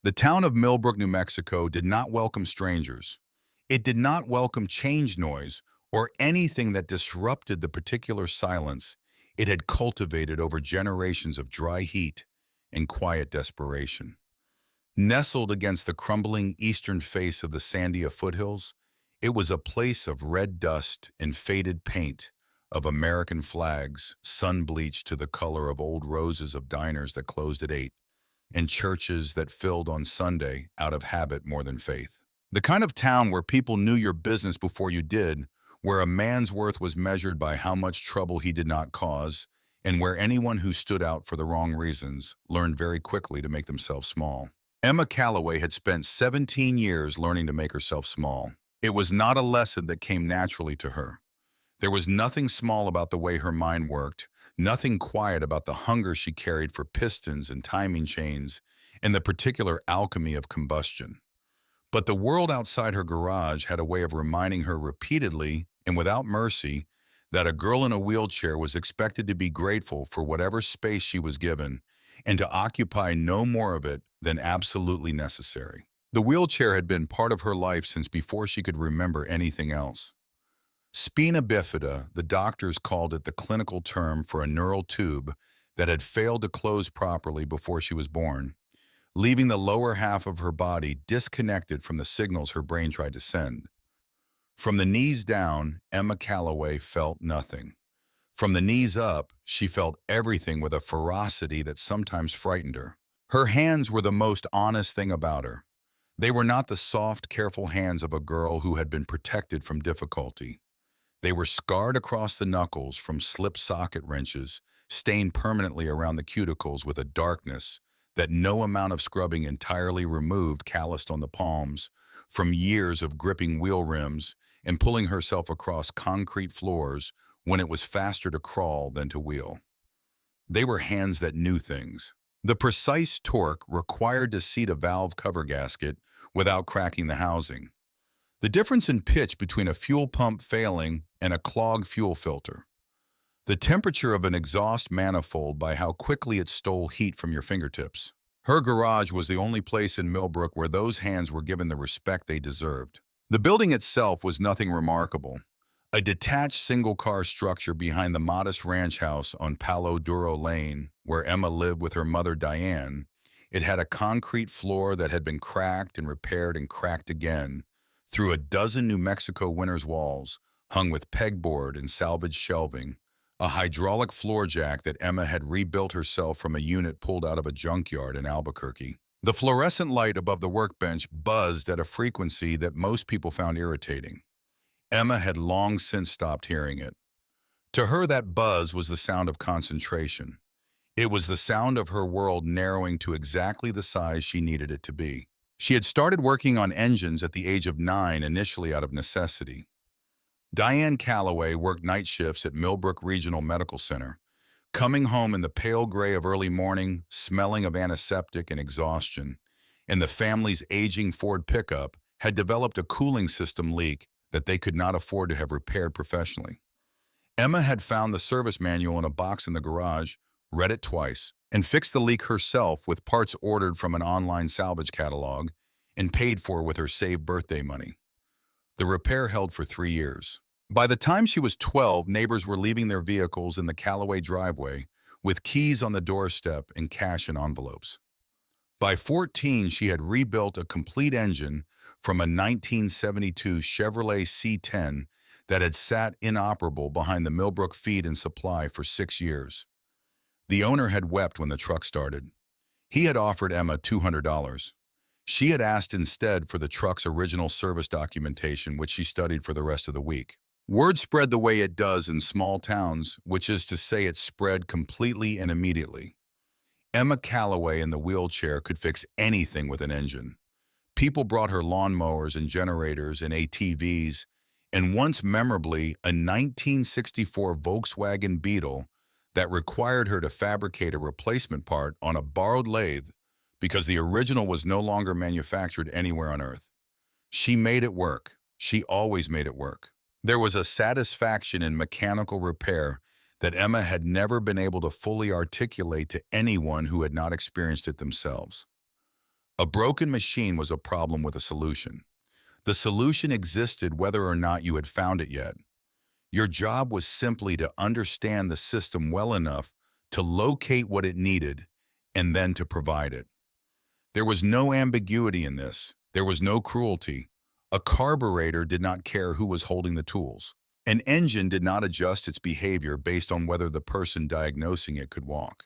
The town of Millbrook, New Mexico did not welcome strangers. It did not welcome change noise or anything that disrupted the particular silence it had cultivated over generations of dry heat and quiet desperation. Nestled against the crumbling eastern face of the Sandia foothills, it was a place of red dust and faded paint, of American flags, sun-bleached to the color of old roses of diners that closed at 8, and churches that filled on Sunday out of habit more than faith. The kind of town where people knew your business before you did, where a man's worth was measured by how much trouble he did not cause, and where anyone who stood out for the wrong reasons learned very quickly to make themselves small. Emma Calloway had spent 17 years learning to make herself small. It was not a lesson that came naturally to her. There was nothing small about the way her mind worked, nothing quiet about the hunger she carried for pistons and timing chains and the particular alchemy of combustion. But the world outside her garage had a way of reminding her repeatedly and without mercy that a girl in a wheelchair was expected to be grateful for whatever space she was given and to occupy no more of it than absolutely necessary. The wheelchair had been part of her life since before she could remember anything else. Spina bifida, the doctors called it the clinical term for a neural tube that had failed to close properly before she was born, leaving the lower half of her body disconnected from the signals her brain tried to send. From the knees down, Emma Calloway felt nothing. From the knees up, she felt everything with a ferocity that sometimes frightened her. Her hands were the most honest thing about her. They were not the soft, careful hands of a girl who had been protected from difficulty. They were scarred across the knuckles from slip socket wrenches, stained permanently around the cuticles with a darkness that no amount of scrubbing entirely removed, calloused on the palms, from years of gripping wheel rims and pulling herself across concrete floors when it was faster to crawl than to wheel. They were hands that knew things. The precise torque required to seat a valve cover gasket without cracking the housing. The difference in pitch between a fuel pump failing and a clogged fuel filter. The temperature of an exhaust manifold by how quickly it stole heat from your fingertips. Her garage was the only place in Millbrook where those hands were given the respect they deserved. The building itself was nothing remarkable. A detached single-car structure behind the modest ranch house on Palo Duro Lane, where Emma lived with her mother Diane. It had a concrete floor that had been cracked and repaired and cracked again, through a dozen New Mexico winter's walls, hung with pegboard and salvaged shelving, a hydraulic floor jack that Emma had rebuilt herself from a unit pulled out of a junkyard in Albuquerque. The fluorescent light above the workbench buzzed at a frequency that most people found irritating. Emma had long since stopped hearing it. To her, that buzz was the sound of concentration. It was the sound of her world narrowing to exactly the size she needed it to be. She had started working on engines at the age of 9, initially out of necessity. Diane Calloway worked night shifts at Millbrook Regional Medical Center, coming home in the pale gray of early morning, smelling of antiseptic and exhaustion, and the family's aging Ford pickup had developed a cooling system leak that they could not afford to have repaired professionally. Emma had found the service manual in a box in the garage, read it twice, and fixed the leak herself with parts ordered from an online salvage catalog and paid for with her saved birthday money. The repair held for 3 years. By the time she was 12, neighbors were leaving their vehicles in the Calloway driveway with keys on the doorstep and cash in envelopes. By 14, she had rebuilt a complete engine from a 1972 Chevrolet C10 that had sat inoperable behind the Millbrook Feed and Supply for 6 years. The owner had wept when the truck started. He had offered Emma $200. She had asked instead for the truck's original service documentation, which she studied for the rest of the week. Word spread the way it does in small towns, which is to say it spread completely and immediately. Emma Calloway in the wheelchair could fix anything with an engine. People brought her lawnmowers and generators and ATVs, and once memorably, a 1964 Volkswagen Beetle that required her to fabricate a replacement part on a borrowed lathe because the original was no longer manufactured anywhere on Earth. She made it work. She always made it work. There was a satisfaction in mechanical repair that Emma had never been able to fully articulate to anyone who had not experienced it themselves. A broken machine was a problem with a solution. The solution existed whether or not you had found it yet. Your job was simply to understand the system well enough to locate what it needed and then to provide it. There was no ambiguity in this. There was no cruelty. A carburetor did not care who was holding the tools. An engine did not adjust its behavior based on whether the person diagnosing it could walk.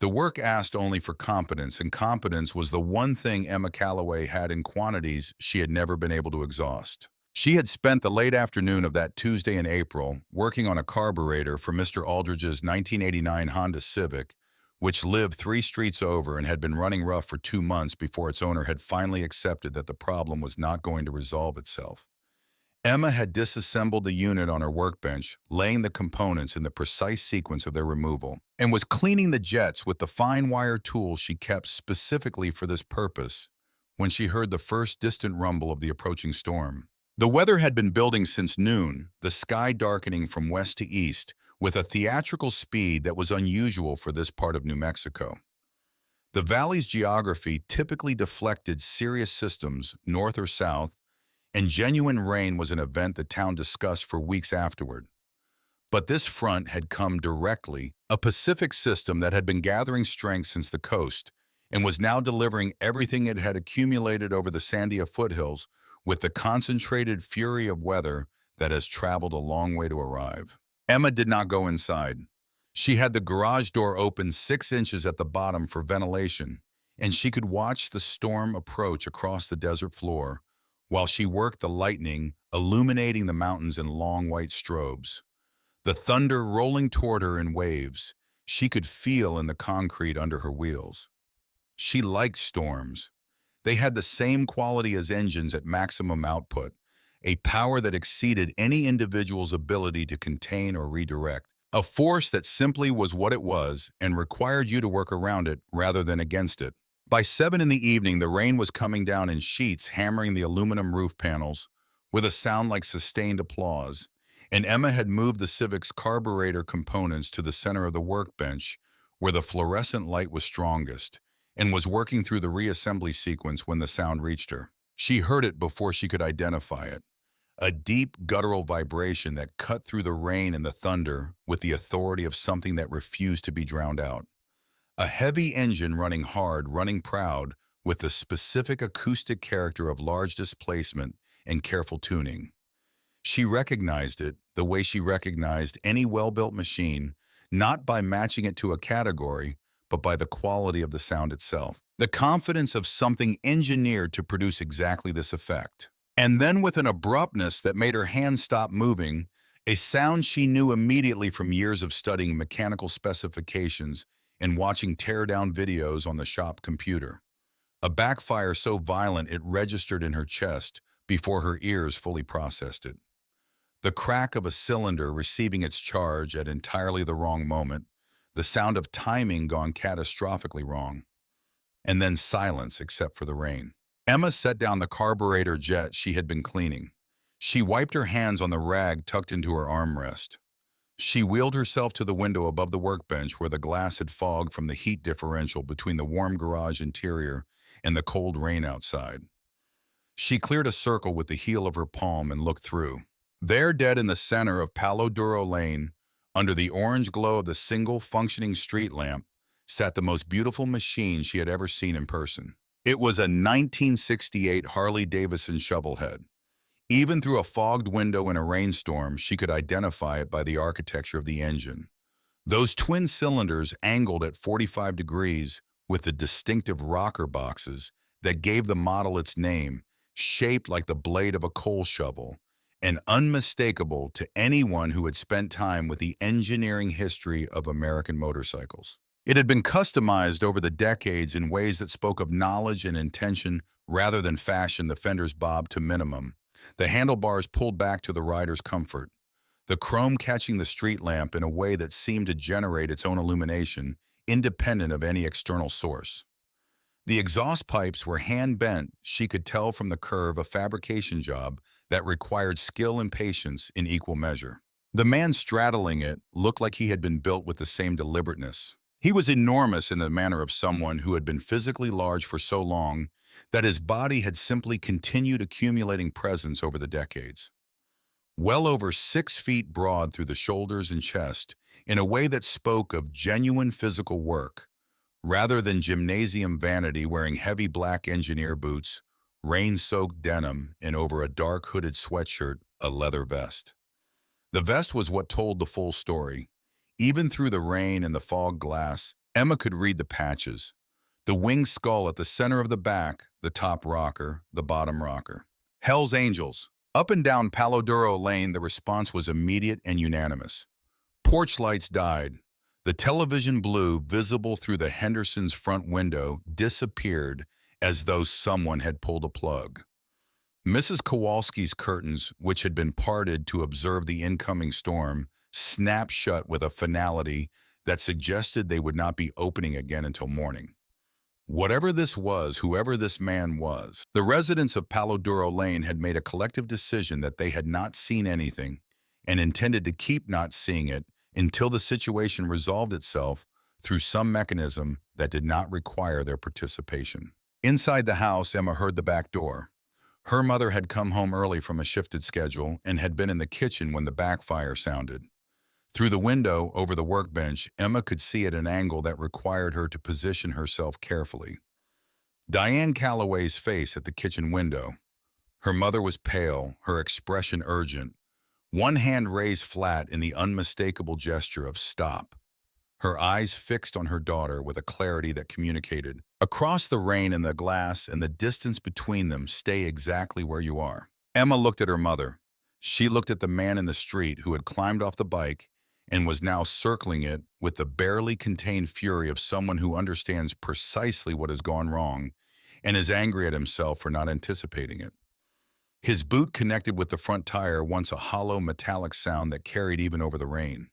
The work asked only for competence, and competence was the one thing Emma Calloway had in quantities she had never been able to exhaust. She had spent the late afternoon of that Tuesday in April working on a carburetor for Mr. Aldridge's 1989 Honda Civic, which lived 3 streets over and had been running rough for 2 months before its owner had finally accepted that the problem was not going to resolve itself. Emma had disassembled the unit on her workbench, laying the components in the precise sequence of their removal, and was cleaning the jets with the fine wire tools she kept specifically for this purpose when she heard the first distant rumble of the approaching storm. The weather had been building since noon, the sky darkening from west to east with a theatrical speed that was unusual for this part of New Mexico. The valley's geography typically deflected serious systems north or south, and genuine rain was an event the town discussed for weeks afterward. But this front had come directly, a Pacific system that had been gathering strength since the coast, and was now delivering everything it had accumulated over the Sandia foothills with the concentrated fury of weather that has traveled a long way to arrive. Emma did not go inside. She had the garage door open 6 inches at the bottom for ventilation, and she could watch the storm approach across the desert floor while she worked the lightning, illuminating the mountains in long white strobes. The thunder rolling toward her in waves, she could feel in the concrete under her wheels. She liked storms. They had the same quality as engines at maximum output, a power that exceeded any individual's ability to contain or redirect, a force that simply was what it was and required you to work around it rather than against it. By 7 in the evening, the rain was coming down in sheets, hammering the aluminum roof panels with a sound like sustained applause, and Emma had moved the Civic's carburetor components to the center of the workbench where the fluorescent light was strongest, and was working through the reassembly sequence when the sound reached her. She heard it before she could identify it, a deep guttural vibration that cut through the rain and the thunder with the authority of something that refused to be drowned out. A heavy engine running hard, running proud, with the specific acoustic character of large displacement and careful tuning. She recognized it the way she recognized any well-built machine, not by matching it to a category, but by the quality of the sound itself. The confidence of something engineered to produce exactly this effect. And then with an abruptness that made her hands stop moving, a sound she knew immediately from years of studying mechanical specifications and watching tear-down videos on the shop computer. A backfire so violent it registered in her chest before her ears fully processed it. The crack of a cylinder receiving its charge at entirely the wrong moment, the sound of timing gone catastrophically wrong, and then silence except for the rain. Emma set down the carburetor jet she had been cleaning. She wiped her hands on the rag tucked into her armrest. She wheeled herself to the window above the workbench where the glass had fogged from the heat differential between the warm garage interior and the cold rain outside. She cleared a circle with the heel of her palm and looked through. There, dead in the center of Palo Duro Lane, under the orange glow of the single functioning street lamp, sat the most beautiful machine she had ever seen in person. It was a 1968 Harley-Davidson shovelhead. Even through a fogged window in a rainstorm, she could identify it by the architecture of the engine. Those twin cylinders angled at 45 degrees with the distinctive rocker boxes that gave the model its name, shaped like the blade of a coal shovel, and unmistakable to anyone who had spent time with the engineering history of American motorcycles. It had been customized over the decades in ways that spoke of knowledge and intention rather than fashion, the fenders bobbed to minimum, the handlebars pulled back to the rider's comfort, the chrome catching the street lamp in a way that seemed to generate its own illumination, independent of any external source. The exhaust pipes were hand-bent, she could tell from the curve, a fabrication job that required skill and patience in equal measure. The man straddling it looked like he had been built with the same deliberateness. He was enormous in the manner of someone who had been physically large for so long that his body had simply continued accumulating presence over the decades. Well over 6 feet broad through the shoulders and chest, in a way that spoke of genuine physical work, rather than gymnasium vanity wearing heavy black engineer boots, rain-soaked denim, and over a dark hooded sweatshirt, a leather vest. The vest was what told the full story. Even through the rain and the fog glass, Emma could read the patches. The winged skull at the center of the back, the top rocker, the bottom rocker. Hell's Angels. Up and down Palo Duro Lane, the response was immediate and unanimous. Porch lights died. The television blue, visible through the Henderson's front window, disappeared as though someone had pulled a plug. Mrs. Kowalski's curtains, which had been parted to observe the incoming storm, snapped shut with a finality that suggested they would not be opening again until morning. Whatever this was, whoever this man was, the residents of Palo Duro Lane had made a collective decision that they had not seen anything and intended to keep not seeing it until the situation resolved itself through some mechanism that did not require their participation. Inside the house, Emma heard the back door. Her mother had come home early from a shifted schedule and had been in the kitchen when the backfire sounded. Through the window over the workbench, Emma could see at an angle that required her to position herself carefully. Diane Calloway's face at the kitchen window. Her mother was pale, her expression urgent, one hand raised flat in the unmistakable gesture of stop. Her eyes fixed on her daughter with a clarity that communicated, across the rain and the glass and the distance between them, stay exactly where you are. Emma looked at her mother. She looked at the man in the street who had climbed off the bike and was now circling it with the barely contained fury of someone who understands precisely what has gone wrong and is angry at himself for not anticipating it. His boot connected with the front tire, once a hollow metallic sound that carried even over the rain.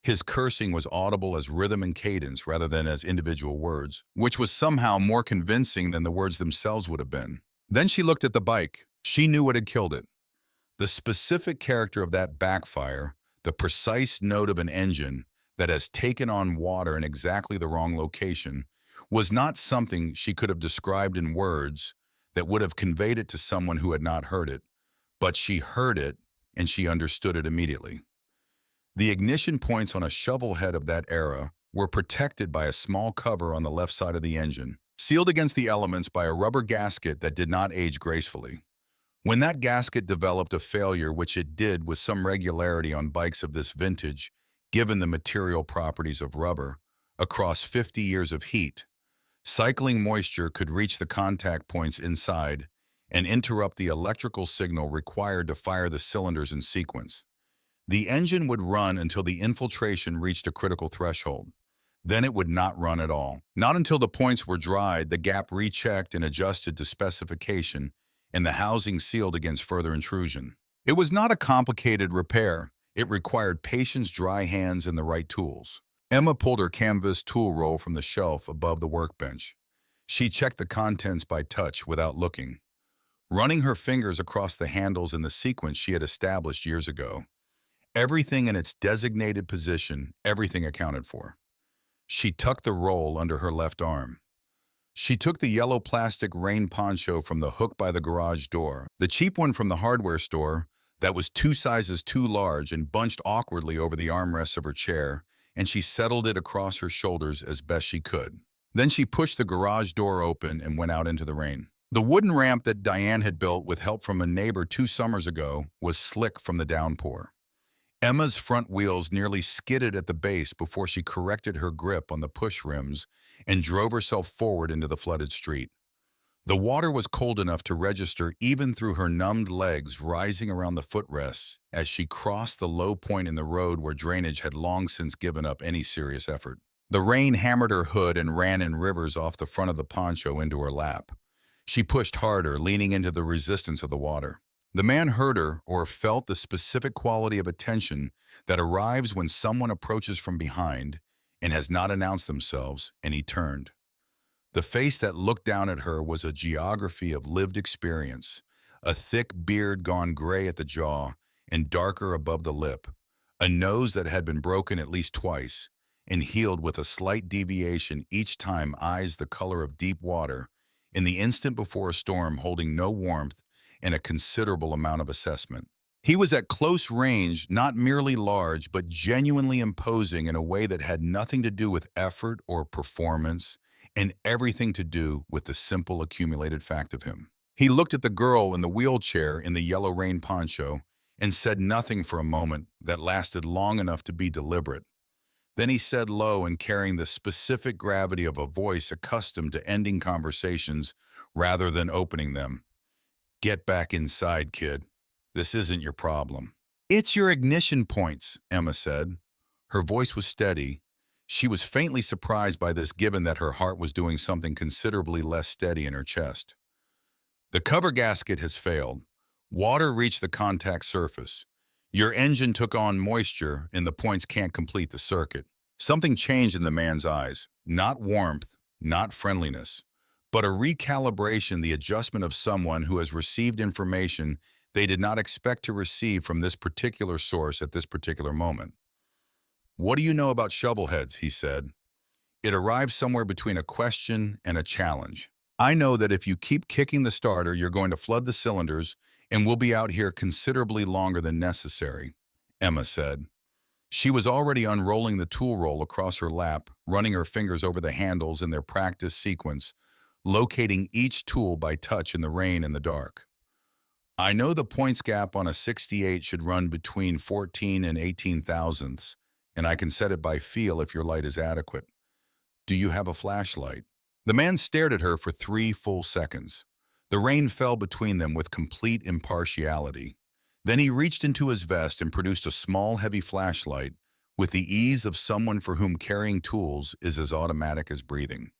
His cursing was audible as rhythm and cadence rather than as individual words, which was somehow more convincing than the words themselves would have been. Then she looked at the bike. She knew what had killed it. The specific character of that backfire, the precise note of an engine that has taken on water in exactly the wrong location, was not something she could have described in words that would have conveyed it to someone who had not heard it, but she heard it and she understood it immediately. The ignition points on a shovel head of that era were protected by a small cover on the left side of the engine, sealed against the elements by a rubber gasket that did not age gracefully. When that gasket developed a failure, which it did with some regularity on bikes of this vintage, given the material properties of rubber, across 50 years of heat, cycling moisture could reach the contact points inside and interrupt the electrical signal required to fire the cylinders in sequence. The engine would run until the infiltration reached a critical threshold. Then it would not run at all. Not until the points were dried, the gap rechecked and adjusted to specification, and the housing sealed against further intrusion. It was not a complicated repair. It required patience, dry hands, and the right tools. Emma pulled her canvas tool roll from the shelf above the workbench. She checked the contents by touch without looking, running her fingers across the handles in the sequence she had established years ago. Everything in its designated position, everything accounted for. She tucked the roll under her left arm. She took the yellow plastic rain poncho from the hook by the garage door, the cheap one from the hardware store that was 2 sizes too large and bunched awkwardly over the armrests of her chair, and she settled it across her shoulders as best she could. Then she pushed the garage door open and went out into the rain. The wooden ramp that Diane had built with help from a neighbor 2 summers ago was slick from the downpour. Emma's front wheels nearly skidded at the base before she corrected her grip on the push rims and drove herself forward into the flooded street. The water was cold enough to register even through her numbed legs rising around the footrests as she crossed the low point in the road where drainage had long since given up any serious effort. The rain hammered her hood and ran in rivers off the front of the poncho into her lap. She pushed harder, leaning into the resistance of the water. The man heard her or felt the specific quality of attention that arrives when someone approaches from behind and has not announced themselves, and he turned. The face that looked down at her was a geography of lived experience, a thick beard gone gray at the jaw and darker above the lip, a nose that had been broken at least twice, and healed with a slight deviation each time, eyes the color of deep water, in the instant before a storm, holding no warmth and a considerable amount of assessment. He was at close range, not merely large, but genuinely imposing in a way that had nothing to do with effort or performance and everything to do with the simple accumulated fact of him. He looked at the girl in the wheelchair in the yellow rain poncho and said nothing for a moment that lasted long enough to be deliberate. Then he said low and carrying the specific gravity of a voice accustomed to ending conversations rather than opening them, "Get back inside, kid. This isn't your problem." "It's your ignition points," Emma said. Her voice was steady. She was faintly surprised by this, given that her heart was doing something considerably less steady in her chest. "The cover gasket has failed. Water reached the contact surface. Your engine took on moisture and the points can't complete the circuit." Something changed in the man's eyes. Not warmth, not friendliness, but a recalibration, the adjustment of someone who has received information they did not expect to receive from this particular source at this particular moment. "What do you know about shovelheads?" he said. It arrived somewhere between a question and a challenge. "I know that if you keep kicking the starter, you're going to flood the cylinders and we'll be out here considerably longer than necessary," Emma said. She was already unrolling the tool roll across her lap, running her fingers over the handles in their practice sequence, locating each tool by touch in the rain and the dark. "I know the points gap on a 68 should run between 14 and 18 thousandths, and I can set it by feel if your light is adequate. Do you have a flashlight?" The man stared at her for 3 full seconds. The rain fell between them with complete impartiality. Then he reached into his vest and produced a small, heavy flashlight with the ease of someone for whom carrying tools is as automatic as breathing.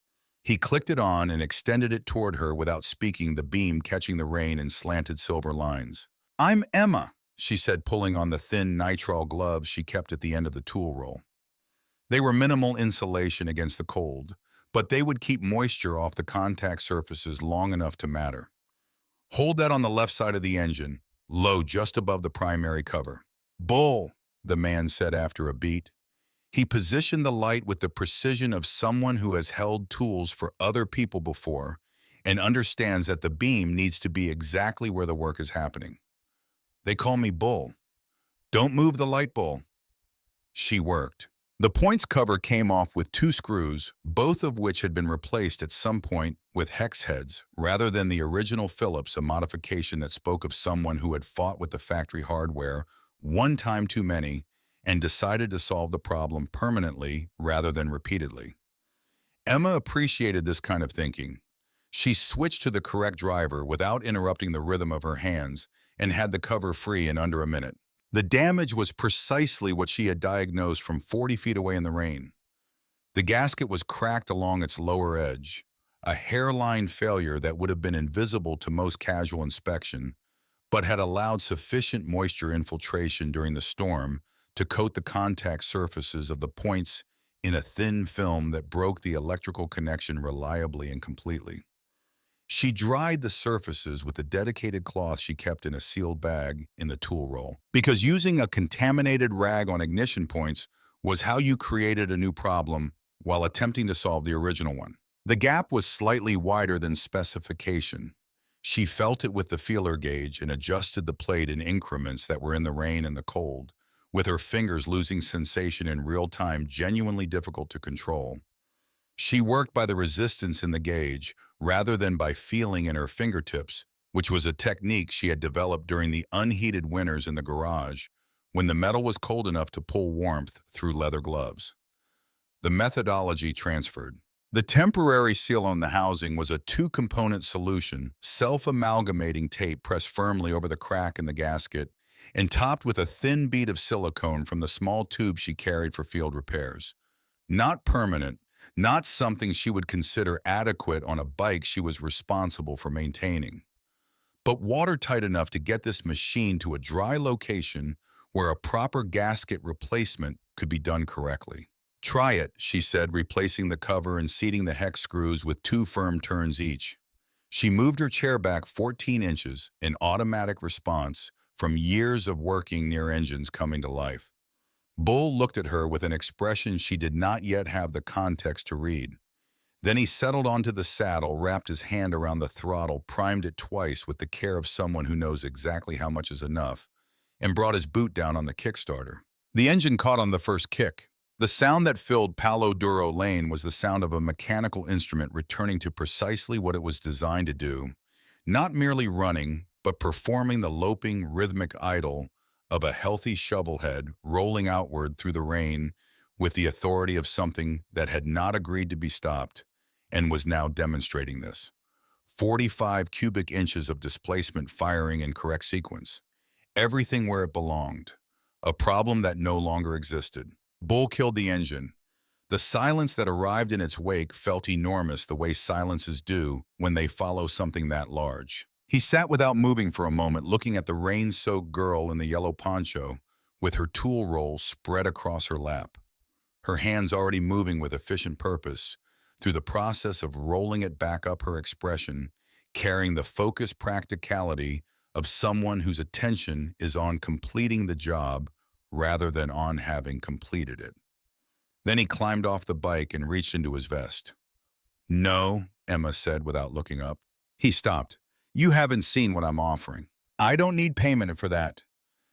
He clicked it on and extended it toward her without speaking, the beam catching the rain in slanted silver lines. "I'm Emma," she said, pulling on the thin nitrile gloves she kept at the end of the tool roll. They were minimal insulation against the cold, but they would keep moisture off the contact surfaces long enough to matter. "Hold that on the left side of the engine, low just above the primary cover." "Bull," the man said after a beat. He positioned the light with the precision of someone who has held tools for other people before and understands that the beam needs to be exactly where the work is happening. "They call me Bull. Don't move the light, Bull." She worked. The points cover came off with 2 screws, both of which had been replaced at some point with hex heads rather than the original Phillips, a modification that spoke of someone who had fought with the factory hardware one time too many and decided to solve the problem permanently rather than repeatedly. Emma appreciated this kind of thinking. She switched to the correct driver without interrupting the rhythm of her hands and had the cover free in under a minute. The damage was precisely what she had diagnosed from 40 feet away in the rain. The gasket was cracked along its lower edge, a hairline failure that would have been invisible to most casual inspection, but had allowed sufficient moisture infiltration during the storm to coat the contact surfaces of the points in a thin film that broke the electrical connection reliably and completely. She dried the surfaces with a dedicated cloth she kept in a sealed bag in the tool roll, because using a contaminated rag on ignition points was how you created a new problem while attempting to solve the original one. The gap was slightly wider than specification. She felt it with the feeler gauge and adjusted the plate in increments that were in the rain and the cold, with her fingers losing sensation in real time, genuinely difficult to control. She worked by the resistance in the gauge rather than by feeling in her fingertips, which was a technique she had developed during the unheated winters in the garage when the metal was cold enough to pull warmth through leather gloves. The methodology transferred. The temporary seal on the housing was a 2-component solution, self-amalgamating tape pressed firmly over the crack in the gasket and topped with a thin bead of silicone from the small tube she carried for field repairs. Not permanent, not something she would consider adequate on a bike she was responsible for maintaining, but watertight enough to get this machine to a dry location where a proper gasket replacement could be done correctly. "Try it," she said, replacing the cover and seating the hex screws with 2 firm turns each. She moved her chair back 14 inches, in automatic response from years of working near engines coming to life. Bull looked at her with an expression she did not yet have the context to read. Then he settled onto the saddle, wrapped his hand around the throttle, primed it twice with the care of someone who knows exactly how much is enough, and brought his boot down on the Kickstarter. The engine caught on the first kick. The sound that filled Palo Duro Lane was the sound of a mechanical instrument returning to precisely what it was designed to do, not merely running, but performing the loping, rhythmic idle of a healthy shovelhead rolling outward through the rain with the authority of something that had not agreed to be stopped and was now demonstrating this. 45 cubic inches of displacement firing in correct sequence. Everything where it belonged. A problem that no longer existed. Bull killed the engine. The silence that arrived in its wake felt enormous the way silences do when they follow something that large. He sat without moving for a moment, looking at the rain-soaked girl in the yellow poncho, with her tool roll spread across her lap, her hands already moving with efficient purpose, through the process of rolling it back up her expression, carrying the focused practicality of someone whose attention is on completing the job rather than on having completed it. Then he climbed off the bike and reached into his vest. "No," Emma said without looking up. He stopped. "You haven't seen what I'm offering. I don't need payment for that."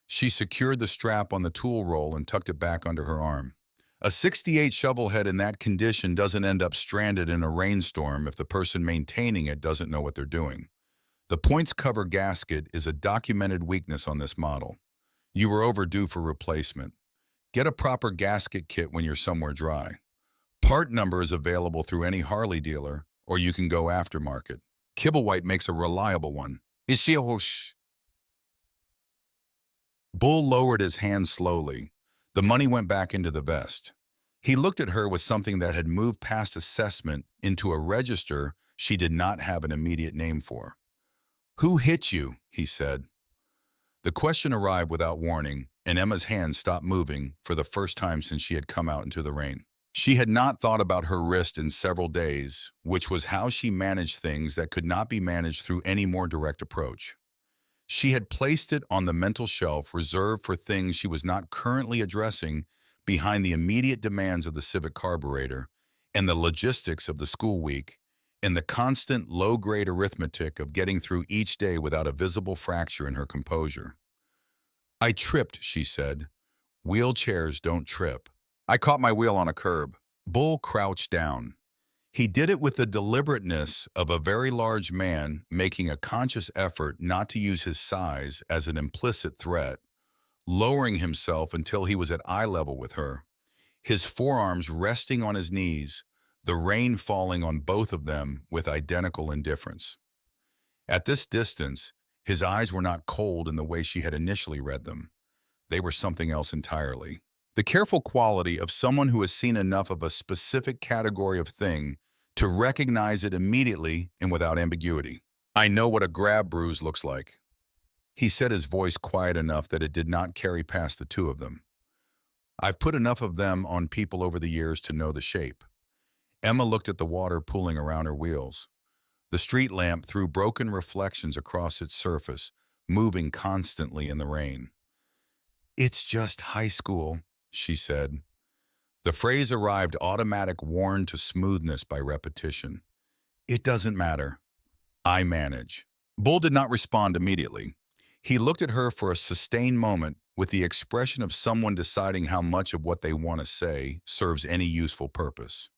She secured the strap on the tool roll and tucked it back under her arm. A 68 shovelhead in that condition doesn't end up stranded in a rainstorm if the person maintaining it doesn't know what they're doing. The points cover gasket is a documented weakness on this model. You were overdue for replacement. Get a proper gasket kit when you're somewhere dry. Part number is available through any Harley dealer, or you can go aftermarket. Kibblewhite makes a reliable one. Ishihosh. Bull lowered his hand slowly. The money went back into the vest. He looked at her with something that had moved past assessment into a register she did not have an immediate name for. "Who hit you?" he said. The question arrived without warning, and Emma's hand stopped moving for the first time since she had come out into the rain. She had not thought about her wrist in several days, which was how she managed things that could not be managed through any more direct approach. She had placed it on the mental shelf reserved for things she was not currently addressing behind the immediate demands of the civic carburetor and the logistics of the school week and the constant low-grade arithmetic of getting through each day without a visible fracture in her composure. "I tripped," she said. "Wheelchairs don't trip. I caught my wheel on a curb." Bull crouched down. He did it with the deliberateness of a very large man making a conscious effort not to use his size as an implicit threat, lowering himself until he was at eye level with her, his forearms resting on his knees, the rain falling on both of them with identical indifference. At this distance, his eyes were not cold in the way she had initially read them. They were something else entirely. The careful quality of someone who has seen enough of a specific category of thing to recognize it immediately and without ambiguity. "I know what a grab bruise looks like," he said, his voice quiet enough that it did not carry past the two of them. "I've put enough of them on people over the years to know the shape." Emma looked at the water pooling around her wheels. The street lamp threw broken reflections across its surface, moving constantly in the rain. "It's just high school," she said. The phrase arrived automatic, worn to smoothness by repetition. "It doesn't matter. I manage." Bull did not respond immediately. He looked at her for a sustained moment with the expression of someone deciding how much of what they want to say serves any useful purpose.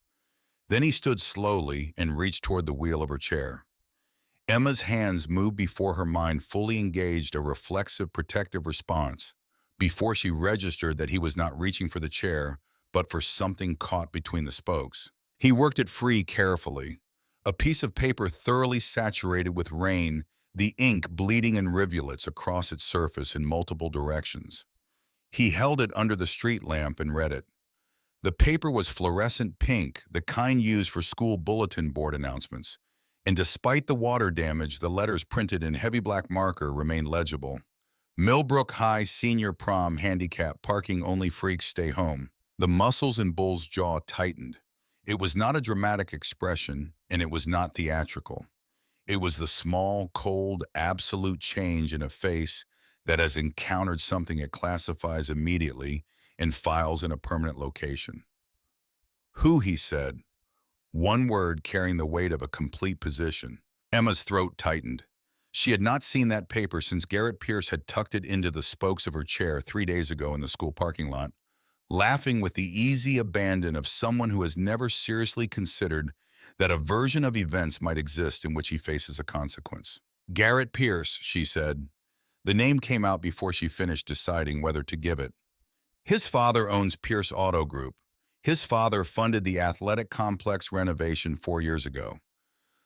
Then he stood slowly and reached toward the wheel of her chair. Emma's hands moved before her mind fully engaged a reflexive, protective response before she registered that he was not reaching for the chair, but for something caught between the spokes. He worked it free carefully, a piece of paper thoroughly saturated with rain, the ink bleeding in rivulets across its surface in multiple directions. He held it under the street lamp and read it. The paper was fluorescent pink, the kind used for school bulletin board announcements, and despite the water damage, the letters printed in heavy black marker remained legible. "Millbrook High Senior Prom Handicap Parking Only Freaks Stay Home." The muscles in Bull's jaw tightened. It was not a dramatic expression, and it was not theatrical. It was the small, cold, absolute change in a face that has encountered something it classifies immediately and files in a permanent location. Who, he said, one word carrying the weight of a complete position. Emma's throat tightened. She had not seen that paper since Garrett Pierce had tucked it into the spokes of her chair 3 days ago in the school parking lot, laughing with the easy abandon of someone who has never seriously considered that a version of events might exist in which he faces a consequence. Garrett Pierce, she said. The name came out before she finished deciding whether to give it. His father owns Pierce Auto Group. His father funded the athletic complex renovation 4 years ago.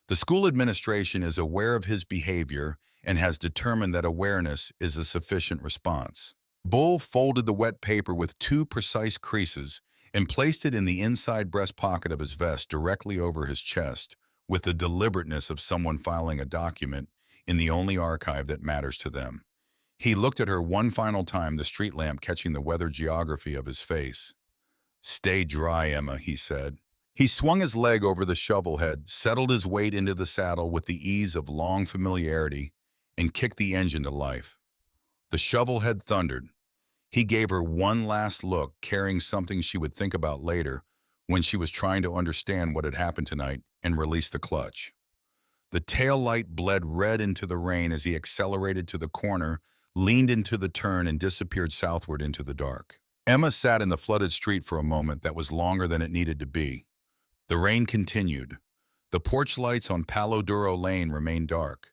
The school administration is aware of his behavior and has determined that awareness is a sufficient response. Bull folded the wet paper with 2 precise creases and placed it in the inside breast pocket of his vest directly over his chest with the deliberateness of someone filing a document in the only archive that matters to them. He looked at her one final time, the street lamp catching the weather geography of his face. "Stay dry, Emma," he said. He swung his leg over the shovel head, settled his weight into the saddle with the ease of long familiarity, and kicked the engine to life. The shovel head thundered. He gave her one last look, carrying something she would think about later when she was trying to understand what had happened tonight, and released the clutch. The tail light bled red into the rain as he accelerated to the corner, leaned into the turn, and disappeared southward into the dark. Emma sat in the flooded street for a moment that was longer than it needed to be. The rain continued. The porch lights on Palo Duro Lane remained dark.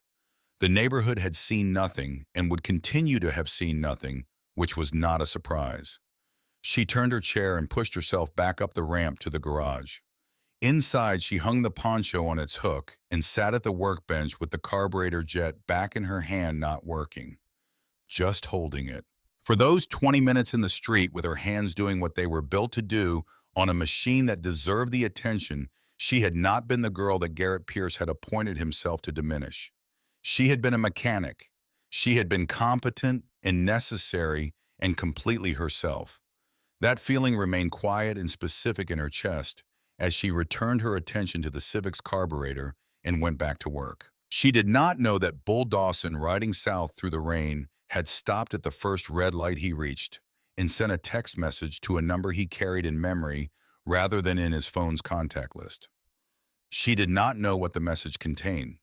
The neighborhood had seen nothing and would continue to have seen nothing, which was not a surprise. She turned her chair and pushed herself back up the ramp to the garage. Inside, she hung the poncho on its hook and sat at the workbench with the carburetor jet back in her hand, not working, just holding it. For those 20 minutes in the street with her hands doing what they were built to do on a machine that deserved the attention, she had not been the girl that Garrett Pierce had appointed himself to diminish. She had been a mechanic. She had been competent and necessary and completely herself. That feeling remained quiet and specific in her chest as she returned her attention to the Civic's carburetor and went back to work. She did not know that Bull Dawson, riding south through the rain, had stopped at the first red light he reached and sent a text message to a number he carried in memory rather than in his phone's contact list. She did not know what the message contained.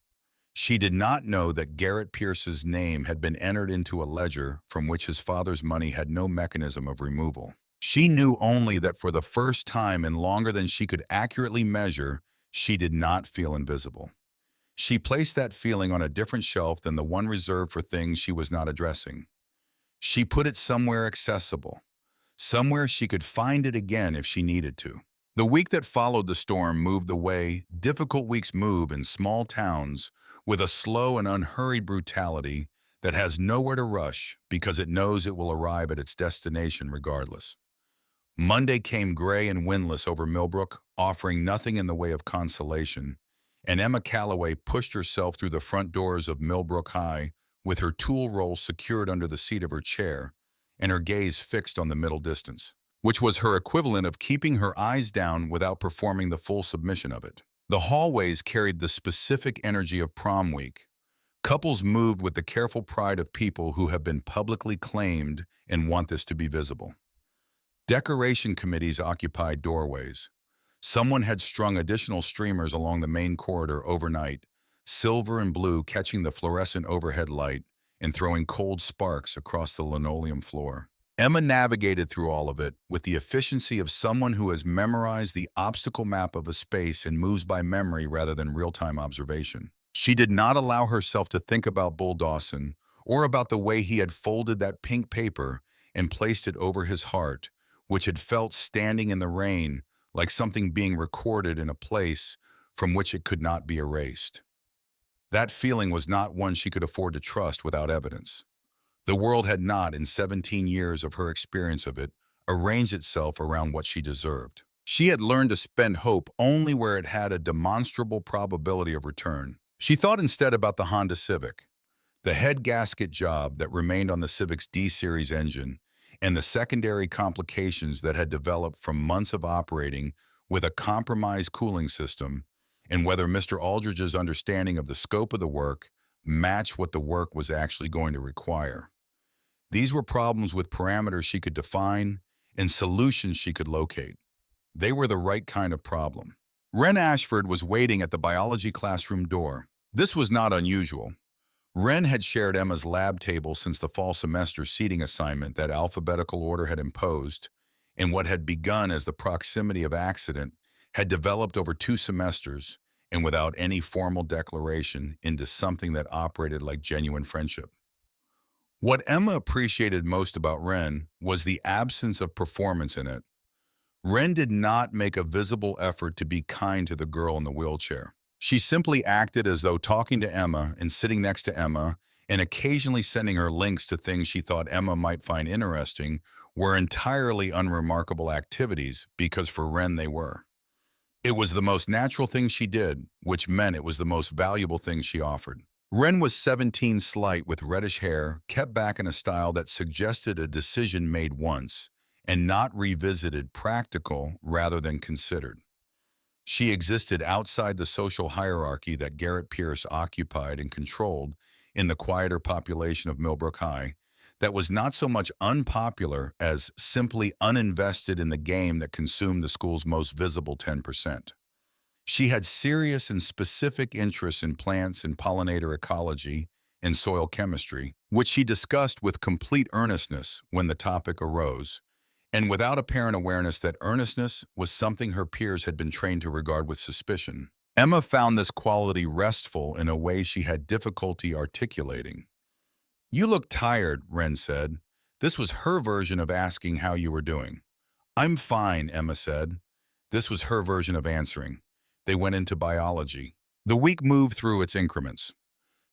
She did not know that Garrett Pierce's name had been entered into a ledger from which his father's money had no mechanism of removal. She knew only that for the first time in longer than she could accurately measure, she did not feel invisible. She placed that feeling on a different shelf than the one reserved for things she was not addressing. She put it somewhere accessible, somewhere she could find it again if she needed to. The week that followed the storm moved the way difficult weeks move in small towns with a slow and unhurried brutality that has nowhere to rush because it knows it will arrive at its destination regardless. Monday came gray and windless over Millbrook, offering nothing in the way of consolation, and Emma Calloway pushed herself through the front doors of Millbrook High with her tool roll secured under the seat of her chair and her gaze fixed on the middle distance, which was her equivalent of keeping her eyes down without performing the full submission of it. The hallways carried the specific energy of prom week. Couples moved with the careful pride of people who have been publicly claimed and want this to be visible. Decoration committees occupied doorways. Someone had strung additional streamers along the main corridor overnight, silver and blue catching the fluorescent overhead light and throwing cold sparks across the linoleum floor. Emma navigated through all of it with the efficiency of someone who has memorized the obstacle map of a space and moves by memory rather than real-time observation. She did not allow herself to think about Bull Dawson or about the way he had folded that pink paper and placed it over his heart, which had felt standing in the rain like something being recorded in a place from which it could not be erased. That feeling was not one she could afford to trust without evidence. The world had not, in 17 years of her experience of it, arranged itself around what she deserved. She had learned to spend hope only where it had a demonstrable probability of return. She thought instead about the Honda Civic, the head gasket job that remained on the Civic's D-Series engine, and the secondary complications that had developed from months of operating with a compromised cooling system, and whether Mr. Aldridge's understanding of the scope of the work matched what the work was actually going to require. These were problems with parameters she could define and solutions she could locate. They were the right kind of problem. Wren Ashford was waiting at the biology classroom door. This was not unusual. Wren had shared Emma's lab table since the fall semester seating assignment that alphabetical order had imposed, and what had begun as the proximity of accident had developed over 2 semesters, and without any formal declaration, into something that operated like genuine friendship. What Emma appreciated most about Wren was the absence of performance in it. Wren did not make a visible effort to be kind to the girl in the wheelchair. She simply acted as though talking to Emma and sitting next to Emma and occasionally sending her links to things she thought Emma might find interesting were entirely unremarkable activities because for Wren they were. It was the most natural thing she did, which meant it was the most valuable thing she offered. Wren was 17, slight with reddish hair, kept back in a style that suggested a decision made once and not revisited, practical rather than considered. She existed outside the social hierarchy that Garrett Pierce occupied and controlled in the quieter population of Millbrook High that was not so much unpopular as simply uninvested in the game that consumed the school's most visible 10%. She had serious and specific interests in plants and pollinator ecology and soil chemistry, which she discussed with complete earnestness when the topic arose, and without apparent awareness that earnestness was something her peers had been trained to regard with suspicion. Emma found this quality restful in a way she had difficulty articulating. "You look tired," Wren said. This was her version of asking how you were doing. "I'm fine," Emma said. This was her version of answering. They went into biology. The week moved through its increments.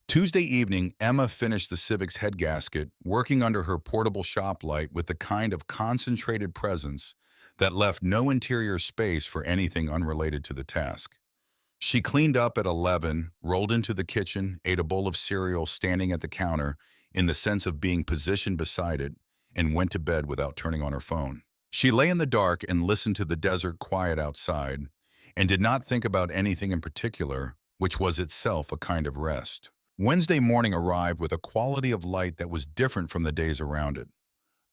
Tuesday evening, Emma finished the civics head gasket, working under her portable shop light with the kind of concentrated presence that left no interior space for anything unrelated to the task. She cleaned up at 11, rolled into the kitchen, ate a bowl of cereal standing at the counter in the sense of being positioned beside it, and went to bed without turning on her phone. She lay in the dark and listened to the desert quiet outside, and did not think about anything in particular, which was itself a kind of rest. Wednesday morning arrived with a quality of light that was different from the days around it.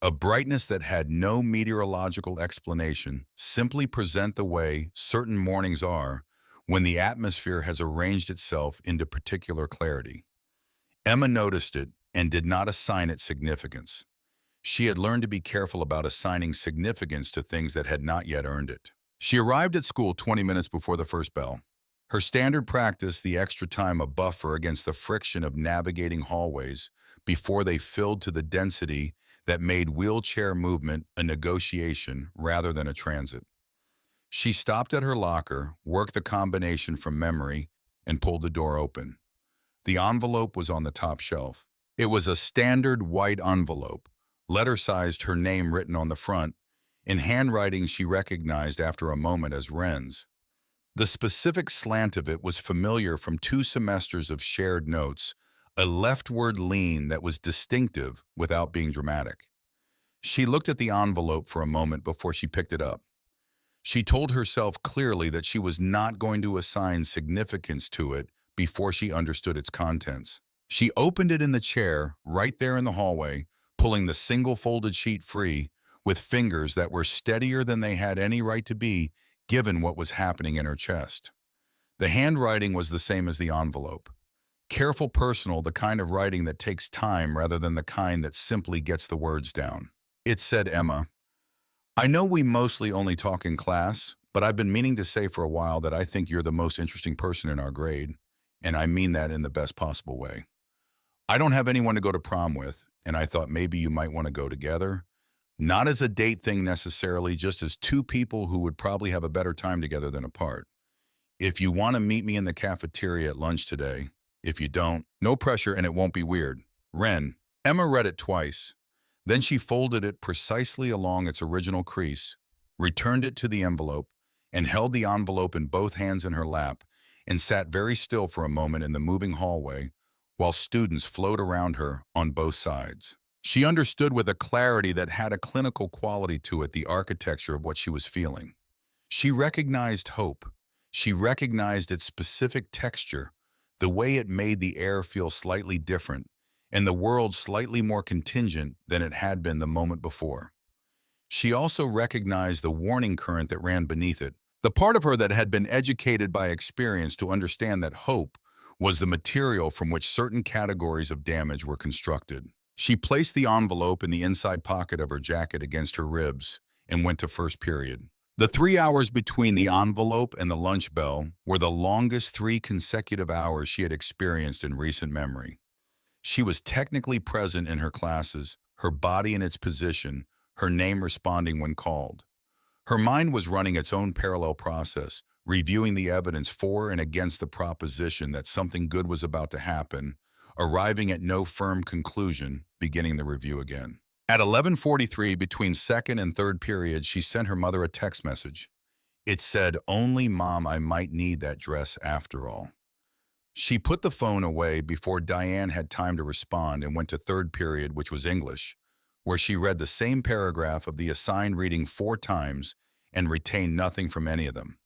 A brightness that had no meteorological explanation, simply present the way certain mornings are when the atmosphere has arranged itself into particular clarity. Emma noticed it and did not assign it significance. She had learned to be careful about assigning significance to things that had not yet earned it. She arrived at school 20 minutes before the first bell. Her standard practice, the extra time a buffer against the friction of navigating hallways before they filled to the density that made wheelchair movement a negotiation rather than a transit. She stopped at her locker, worked the combination from memory, and pulled the door open. The envelope was on the top shelf. It was a standard white envelope, letter-sized, her name written on the front, in handwriting she recognized after a moment as Wren's. The specific slant of it was familiar from 2 semesters of shared notes, a leftward lean that was distinctive without being dramatic. She looked at the envelope for a moment before she picked it up. She told herself clearly that she was not going to assign significance to it before she understood its contents. She opened it in the chair, right there in the hallway, pulling the single folded sheet free, with fingers that were steadier than they had any right to be, given what was happening in her chest. The handwriting was the same as the envelope. Careful, personal, the kind of writing that takes time rather than the kind that simply gets the words down. It said, "Emma, I know we mostly only talk in class, but I've been meaning to say for a while that I think you're the most interesting person in our grade, and I mean that in the best possible way. I don't have anyone to go to prom with, and I thought maybe you might want to go together. Not as a date thing necessarily, just as 2 people who would probably have a better time together than apart. If you want to meet me in the cafeteria at lunch today. If you don't, no pressure and it won't be weird. Wren." Emma read it twice. Then she folded it precisely along its original crease, returned it to the envelope, and held the envelope in both hands in her lap, and sat very still for a moment in the moving hallway while students flowed around her on both sides. She understood with a clarity that had a clinical quality to it the architecture of what she was feeling. She recognized hope. She recognized its specific texture, the way it made the air feel slightly different, and the world slightly more contingent than it had been the moment before. She also recognized the warning current that ran beneath it, the part of her that had been educated by experience to understand that hope was the material from which certain categories of damage were constructed. She placed the envelope in the inside pocket of her jacket against her ribs and went to first period. The 3 hours between the envelope and the lunch bell were the longest 3 consecutive hours she had experienced in recent memory. She was technically present in her classes, her body in its position, her name responding when called. Her mind was running its own parallel process, reviewing the evidence for and against the proposition that something good was about to happen, arriving at no firm conclusion, beginning the review again. At 11:43, between second and third period, she sent her mother a text message. It said, "Only Mom, I might need that dress after all." She put the phone away before Diane had time to respond and went to third period, which was English, where she read the same paragraph of the assigned reading 4 times and retained nothing from any of them.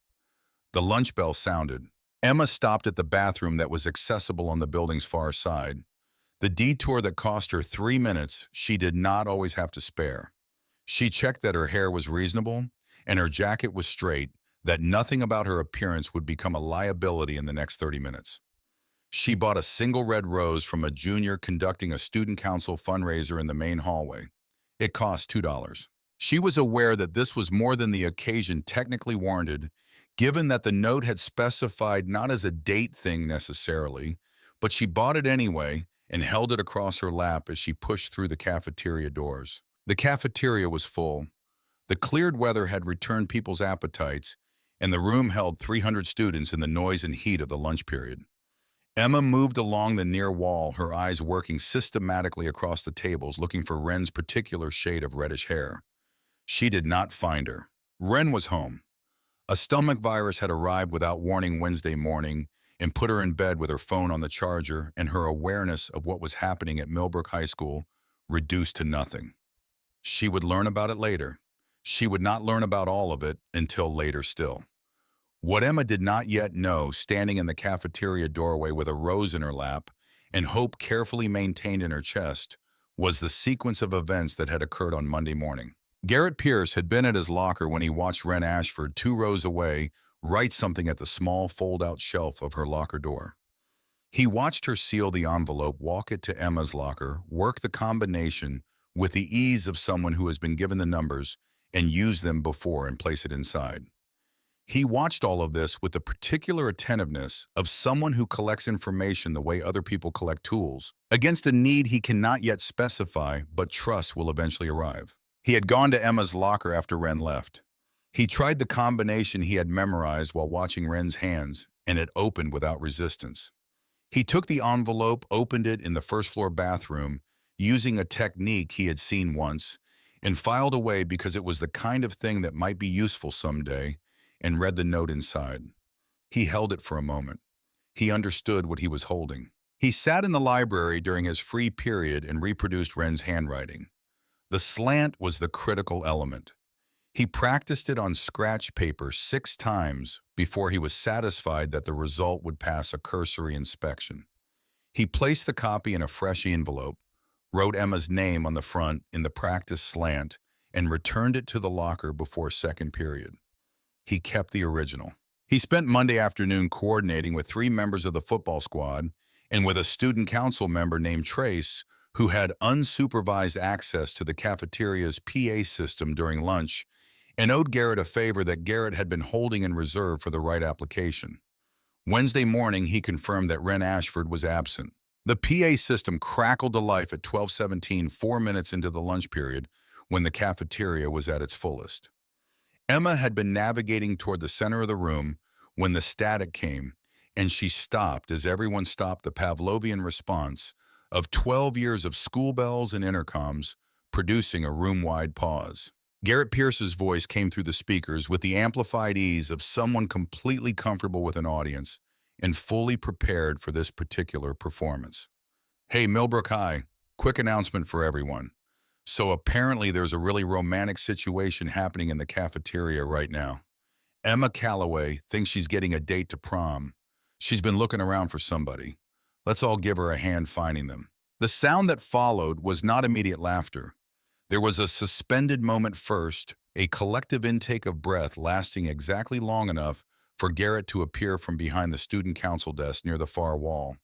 The lunch bell sounded. Emma stopped at the bathroom that was accessible on the building's far side. The detour that cost her 3 minutes she did not always have to spare. She checked that her hair was reasonable and her jacket was straight, that nothing about her appearance would become a liability in the next 30 minutes. She bought a single red rose from a junior conducting a student council fundraiser in the main hallway. It cost $2. She was aware that this was more than the occasion technically warranted, given that the note had specified not as a date thing necessarily, but she bought it anyway and held it across her lap as she pushed through the cafeteria doors. The cafeteria was full. The cleared weather had returned people's appetites, and the room held 300 students in the noise and heat of the lunch period. Emma moved along the near wall, her eyes working systematically across the tables, looking for Wren's particular shade of reddish hair. She did not find her. Wren was home. A stomach virus had arrived without warning Wednesday morning and put her in bed with her phone on the charger and her awareness of what was happening at Millbrook High School reduced to nothing. She would learn about it later. She would not learn about all of it until later still. What Emma did not yet know, standing in the cafeteria doorway with a rose in her lap and hope carefully maintained in her chest, was the sequence of events that had occurred on Monday morning. Garrett Pierce had been at his locker when he watched Wren Ashford, 2 rows away, write something at the small fold-out shelf of her locker door. He watched her seal the envelope, walk it to Emma's locker, work the combination with the ease of someone who has been given the numbers and used them before and place it inside. He watched all of this with the particular attentiveness of someone who collects information the way other people collect tools, against a need he cannot yet specify but trusts will eventually arrive. He had gone to Emma's locker after Wren left. He tried the combination he had memorized while watching Wren's hands, and it opened without resistance. He took the envelope, opened it in the first-floor bathroom, using a technique he had seen once, and filed away because it was the kind of thing that might be useful someday, and read the note inside. He held it for a moment. He understood what he was holding. He sat in the library during his free period and reproduced Wren's handwriting. The slant was the critical element. He practiced it on scratch paper 6 times before he was satisfied that the result would pass a cursory inspection. He placed the copy in a fresh envelope, wrote Emma's name on the front in the practice slant, and returned it to the locker before second period. He kept the original. He spent Monday afternoon coordinating with 3 members of the football squad and with a student council member named Trace, who had unsupervised access to the cafeteria's PA system during lunch and owed Garrett a favor that Garrett had been holding in reserve for the right application. Wednesday morning, he confirmed that Wren Ashford was absent. The PA system crackled to life at 12:17, 4 minutes into the lunch period, when the cafeteria was at its fullest. Emma had been navigating toward the center of the room when the static came, and she stopped as everyone stopped, the Pavlovian response of 12 years of school bells and intercoms, producing a room-wide pause. Garrett Pierce's voice came through the speakers with the amplified ease of someone completely comfortable with an audience and fully prepared for this particular performance. "Hey, Millbrook High, quick announcement for everyone. So apparently there's a really romantic situation happening in the cafeteria right now. Emma Calloway thinks she's getting a date to prom. She's been looking around for somebody. Let's all give her a hand finding them." The sound that followed was not immediate laughter. There was a suspended moment first, a collective intake of breath lasting exactly long enough for Garrett to appear from behind the student council desk near the far wall.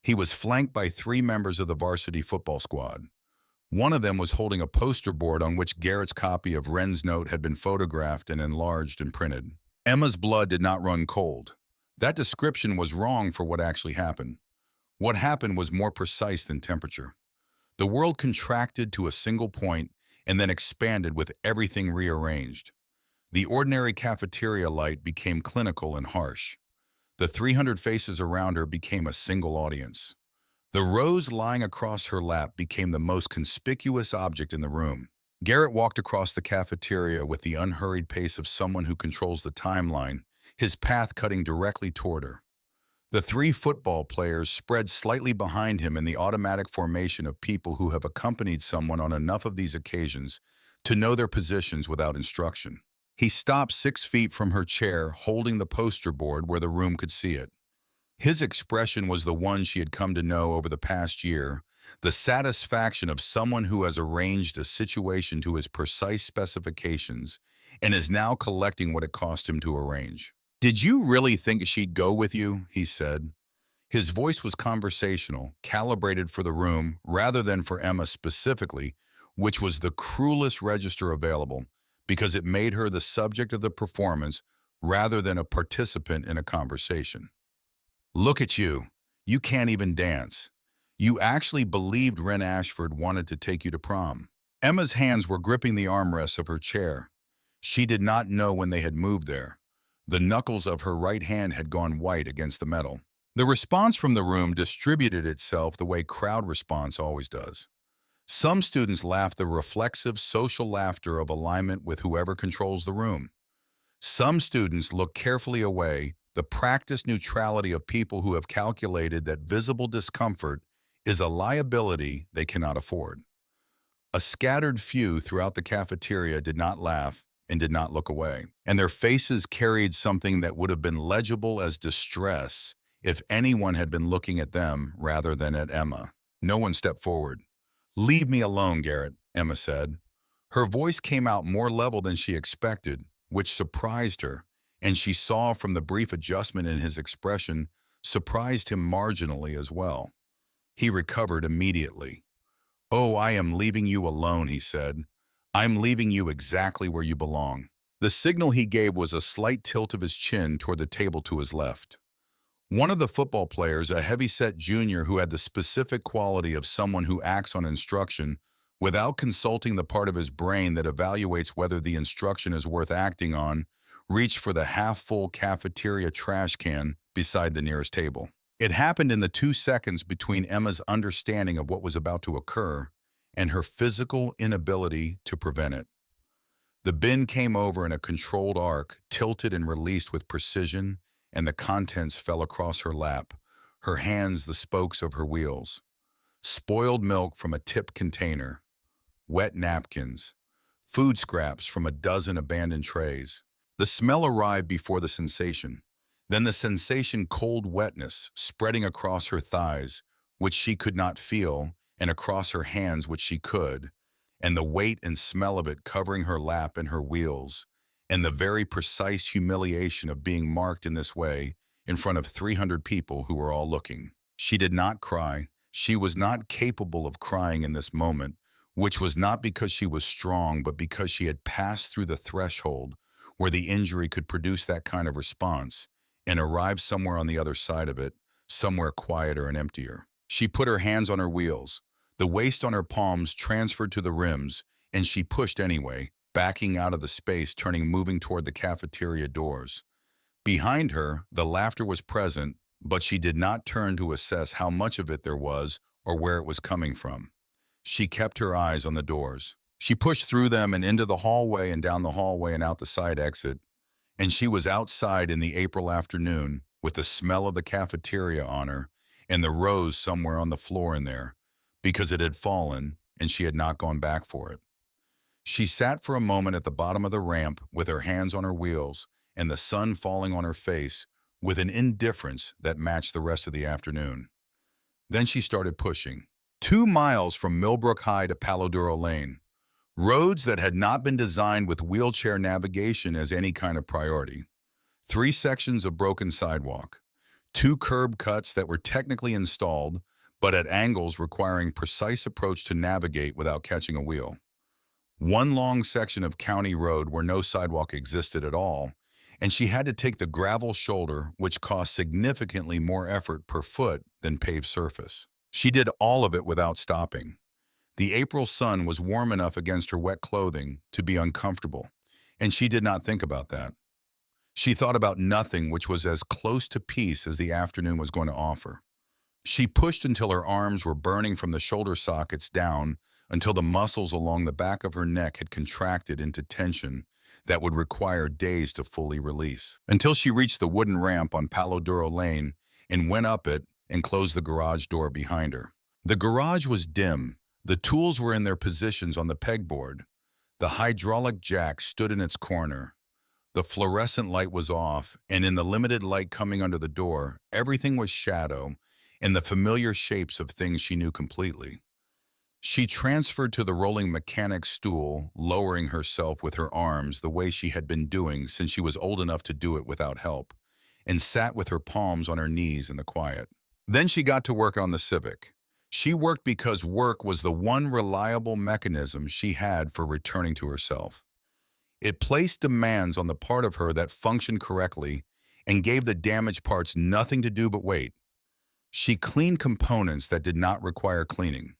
He was flanked by three members of the varsity football squad. One of them was holding a poster board on which Garrett's copy of Wren's note had been photographed and enlarged and printed. Emma's blood did not run cold. That description was wrong for what actually happened. What happened was more precise than temperature. The world contracted to a single point and then expanded with everything rearranged. The ordinary cafeteria light became clinical and harsh. The 300 faces around her became a single audience. The rose lying across her lap became the most conspicuous object in the room. Garrett walked across the cafeteria with the unhurried pace of someone who controls the timeline, his path cutting directly toward her. The three football players spread slightly behind him in the automatic formation of people who have accompanied someone on enough of these occasions to know their positions without instruction. He stopped 6 feet from her chair, holding the poster board where the room could see it. His expression was the one she had come to know over the past year, the satisfaction of someone who has arranged a situation to his precise specifications and is now collecting what it cost him to arrange. "Did you really think she'd go with you?" he said. His voice was conversational, calibrated for the room rather than for Emma specifically, which was the cruelest register available because it made her the subject of the performance rather than a participant in a conversation. "Look at you. You can't even dance. You actually believed Ren Ashford wanted to take you to prom." Emma's hands were gripping the armrests of her chair. She did not know when they had moved there. The knuckles of her right hand had gone white against the metal. The response from the room distributed itself the way crowd response always does. Some students laughed the reflexive social laughter of alignment with whoever controls the room. Some students looked carefully away, the practiced neutrality of people who have calculated that visible discomfort is a liability they cannot afford. A scattered few throughout the cafeteria did not laugh and did not look away, and their faces carried something that would have been legible as distress if anyone had been looking at them rather than at Emma. No one stepped forward. "Leave me alone, Garrett," Emma said. Her voice came out more level than she expected, which surprised her, and she saw from the brief adjustment in his expression surprised him marginally as well. He recovered immediately. "Oh, I am leaving you alone," he said. "I'm leaving you exactly where you belong." The signal he gave was a slight tilt of his chin toward the table to his left. One of the football players, a heavy-set junior who had the specific quality of someone who acts on instruction without consulting the part of his brain that evaluates whether the instruction is worth acting on, reached for the half-full cafeteria trash can beside the nearest table. It happened in the 2 seconds between Emma's understanding of what was about to occur and her physical inability to prevent it. The bin came over in a controlled arc, tilted and released with precision, and the contents fell across her lap, her hands the spokes of her wheels. Spoiled milk from a tipped container, wet napkins, food scraps from a dozen abandoned trays. The smell arrived before the sensation. Then the sensation, cold wetness, spreading across her thighs, which she could not feel, and across her hands, which she could, and the weight and smell of it covering her lap and her wheels, and the very precise humiliation of being marked in this way in front of 300 people who were all looking. She did not cry. She was not capable of crying in this moment, which was not because she was strong, but because she had passed through the threshold where the injury could produce that kind of response and arrived somewhere on the other side of it, somewhere quieter and emptier. She put her hands on her wheels. The waist on her palms transferred to the rims, and she pushed anyway, backing out of the space, moving toward the cafeteria doors. Behind her, the laughter was present, but she did not turn to assess how much of it there was or where it was coming from. She kept her eyes on the doors. She pushed through them and into the hallway and down the hallway and out the side exit, and she was outside in the April afternoon with the smell of the cafeteria on her and the rose somewhere on the floor in there, because it had fallen and she had not gone back for it. She sat for a moment at the bottom of the ramp with her hands on her wheels and the sun falling on her face with an indifference that matched the rest of the afternoon. Then she started pushing. 2 miles from Millbrook High to Palo Duro Lane. Roads that had not been designed with wheelchair navigation as any kind of priority. 3 sections of broken sidewalk. 2 curb cuts that were technically installed, but at angles requiring precise approach to navigate without catching a wheel. 1 long section of county road where no sidewalk existed at all, and she had to take the gravel shoulder, which cost significantly more effort per foot than paved surface. She did all of it without stopping. The April sun was warm enough against her wet clothing to be uncomfortable, and she did not think about that. She thought about nothing which was as close to peace as the afternoon was going to offer. She pushed until her arms were burning from the shoulder sockets down until the muscles along the back of her neck had contracted into tension that would require days to fully release. Until she reached the wooden ramp on Palo Duro Lane and went up it and closed the garage door behind her. The garage was dim. The tools were in their positions on the pegboard. The hydraulic jack stood in its corner. The fluorescent light was off, and in the limited light coming under the door, everything was shadow and the familiar shapes of things she knew completely. She transferred to the rolling mechanic's stool, lowering herself with her arms the way she had been doing since she was old enough to do it without help, and sat with her palms on her knees in the quiet. Then she got to work on the Civic. She worked because work was the one reliable mechanism she had for returning to herself. It placed demands on the part of her that functioned correctly and gave the damaged parts nothing to do but wait. She cleaned components that did not require cleaning.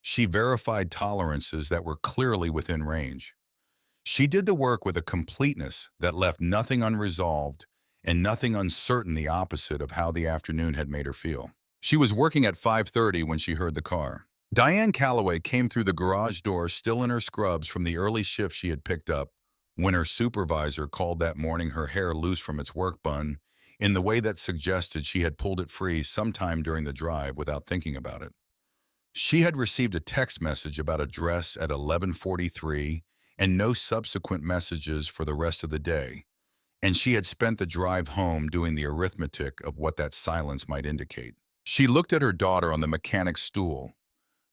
She verified tolerances that were clearly within range. She did the work with a completeness that left nothing unresolved and nothing uncertain, the opposite of how the afternoon had made her feel. She was working at 5:30 when she heard the car. Diane Calloway came through the garage door still in her scrubs from the early shift she had picked up when her supervisor called that morning, her hair loose from its work bun in the way that suggested she had pulled it free sometime during the drive without thinking about it. She had received a text message about a dress at 11:43 and no subsequent messages for the rest of the day, and she had spent the drive home doing the arithmetic of what that silence might indicate. She looked at her daughter on the mechanic's stool.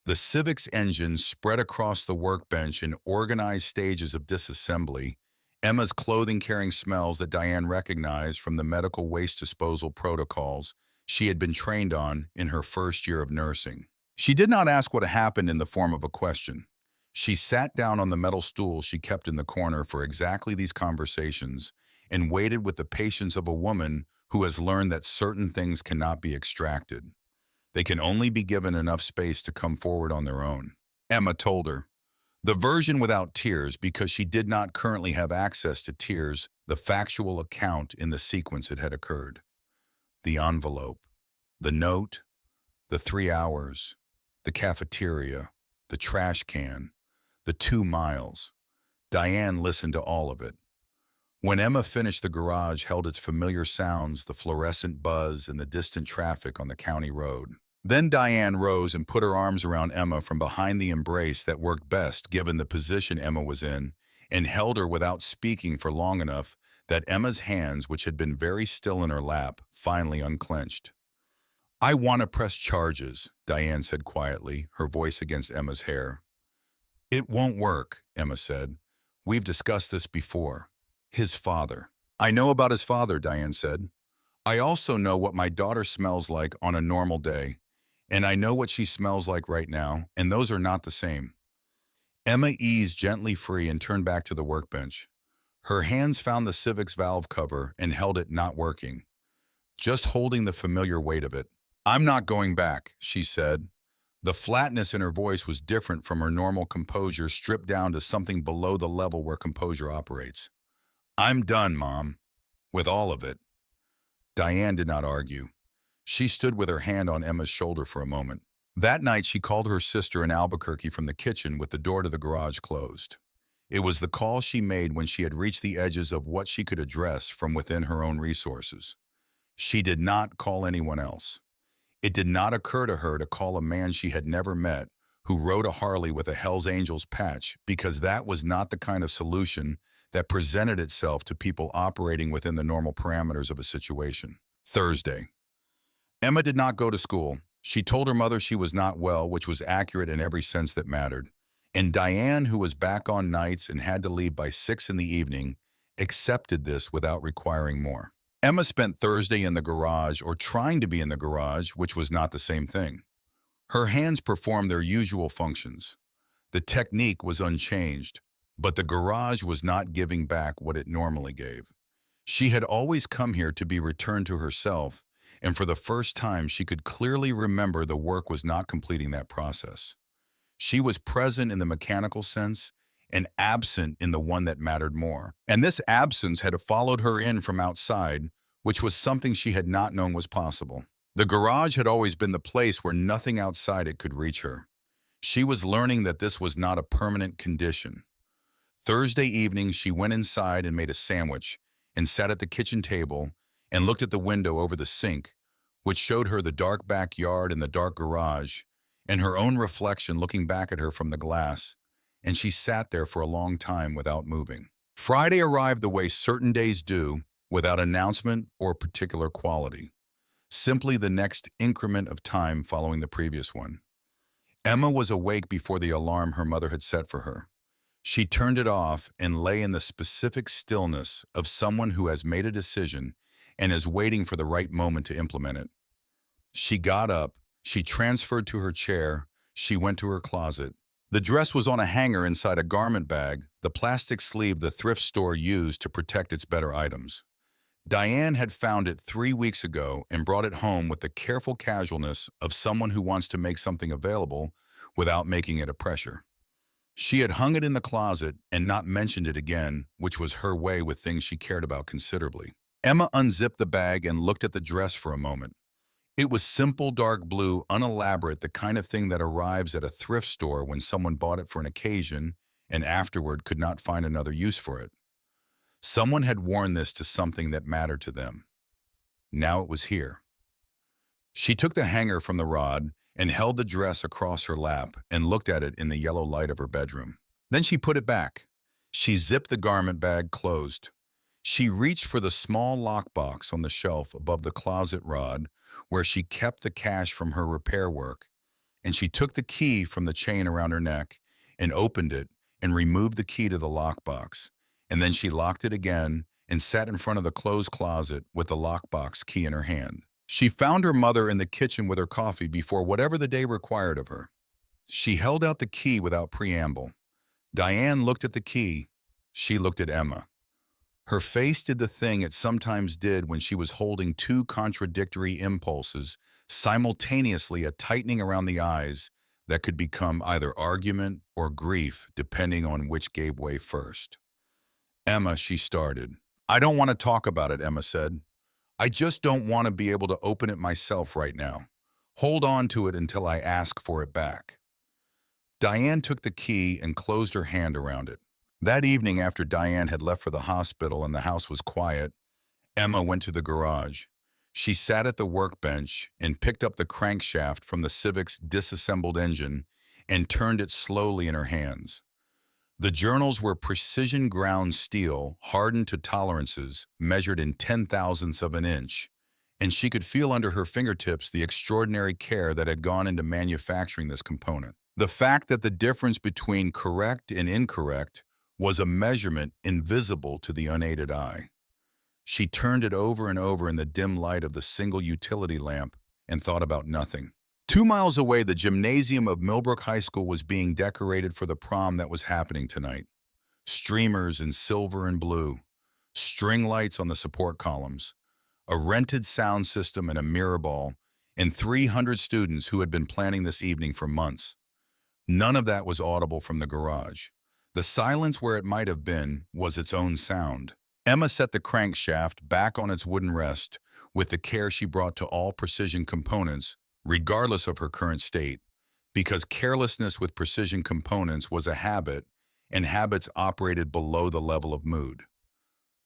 The Civic's engine spread across the workbench in organized stages of disassembly, Emma's clothing carrying smells that Diane recognized from the medical waste disposal protocols she had been trained on in her first year of nursing. She did not ask what happened in the form of a question. She sat down on the metal stool she kept in the corner for exactly these conversations and waited with the patience of a woman who has learned that certain things cannot be extracted. They can only be given enough space to come forward on their own. Emma told her. The version without tears, because she did not currently have access to tears, the factual account in the sequence it had occurred. The envelope, the note, the 3 hours, the cafeteria, the trash can, the 2 miles. Diane listened to all of it. When Emma finished, the garage held its familiar sounds, the fluorescent buzz and the distant traffic on the county road. Then Diane rose and put her arms around Emma from behind the embrace that worked best given the position Emma was in, and held her without speaking for long enough that Emma's hands, which had been very still in her lap, finally unclenched. I want to press charges, Diane said quietly, her voice against Emma's hair. It won't work, Emma said. We've discussed this before. His father. I know about his father, Diane said. I also know what my daughter smells like on a normal day, and I know what she smells like right now, and those are not the same. Emma eased gently free and turned back to the workbench. Her hands found the Civic's valve cover and held it, not working, just holding the familiar weight of it. I'm not going back, she said. The flatness in her voice was different from her normal composure, stripped down to something below the level where composure operates. I'm done, Mom. With all of it. Diane did not argue. She stood with her hand on Emma's shoulder for a moment. That night, she called her sister in Albuquerque from the kitchen with the door to the garage closed. It was the call she made when she had reached the edges of what she could address from within her own resources. She did not call anyone else. It did not occur to her to call a man she had never met who rode a Harley with a Hells Angels patch, because that was not the kind of solution that presented itself to people operating within the normal parameters of a situation. Thursday. Emma did not go to school. She told her mother she was not well, which was accurate in every sense that mattered, And Diane, who was back on nights and had to leave by 6 in the evening, accepted this without requiring more. Emma spent Thursday in the garage, or trying to be in the garage, which was not the same thing. Her hands performed their usual functions. The technique was unchanged, but the garage was not giving back what it normally gave. She had always come here to be returned to herself, and for the first time she could clearly remember the work was not completing that process. She was present in the mechanical sense and absent in the one that mattered more. And this absence had followed her in from outside, which was something she had not known was possible. The garage had always been the place where nothing outside it could reach her. She was learning that this was not a permanent condition. Thursday evening, she went inside and made a sandwich and sat at the kitchen table and looked at the window over the sink, which showed her the dark backyard and the dark garage, and her own reflection looking back at her from the glass, and she sat there for a long time without moving. Friday arrived the way certain days do, without announcement or particular quality, simply the next increment of time following the previous one. Emma was awake before the alarm her mother had set for her. She turned it off and lay in the specific stillness of someone who has made a decision and is waiting for the right moment to implement it. She got up, she transferred to her chair, she went to her closet. The dress was on a hanger inside a garment bag, the plastic sleeve the thrift store used to protect its better items. Diane had found it 3 weeks ago and brought it home with the careful casualness of someone who wants to make something available without making it a pressure. She had hung it in the closet and not mentioned it again, which was her way with things she cared about considerably. Emma unzipped the bag and looked at the dress for a moment. It was simple dark blue, unelaborate, the kind of thing that arrives at a thrift store when someone bought it for an occasion and afterward could not find another use for it. Someone had worn this to something that mattered to them. Now it was here. She took the hanger from the rod and held the dress across her lap and looked at it in the yellow light of her bedroom. Then she put it back. She zipped the garment bag closed. She reached for the small lockbox on the shelf above the closet rod where she kept the cash from her repair work, and she took the key from the chain around her neck and opened it and removed the key to the lockbox. And then she locked it again and sat in front of the closed closet with the lockbox key in her hand. She found her mother in the kitchen with her coffee before whatever the day required of her. She held out the key without preamble. Diane looked at the key. She looked at Emma. Her face did the thing it sometimes did when she was holding two contradictory impulses, simultaneously, a tightening around the eyes that could become either argument or grief depending on which gave way first. Emma, she started. I don't want to talk about it, Emma said. I just don't want to be able to open it myself right now. Hold on to it until I ask for it back. Diane took the key and closed her hand around it. That evening, after Diane had left for the hospital and the house was quiet, Emma went to the garage. She sat at the workbench and picked up the crankshaft from the Civic's disassembled engine and turned it slowly in her hands. The journals were precision ground steel, hardened to tolerances, measured in 10,000ths of an inch, and she could feel under her fingertips the extraordinary care that had gone into manufacturing this component. The fact that the difference between correct and incorrect was a measurement invisible to the unaided eye. She turned it over and over in the dim light of the single utility lamp and thought about nothing. 2 miles away, the gymnasium of Millbrook High School was being decorated for the prom that was happening tonight. Streamers in silver and blue, string lights on the support columns, a rented sound system and a mirror ball, and 300 students who had been planning this evening for months. None of that was audible from the garage. The silence where it might have been was its own sound. Emma set the crankshaft back on its wooden rest with the care she brought to all precision components, regardless of her current state, because carelessness with precision components was a habit, and habits operated below the level of mood.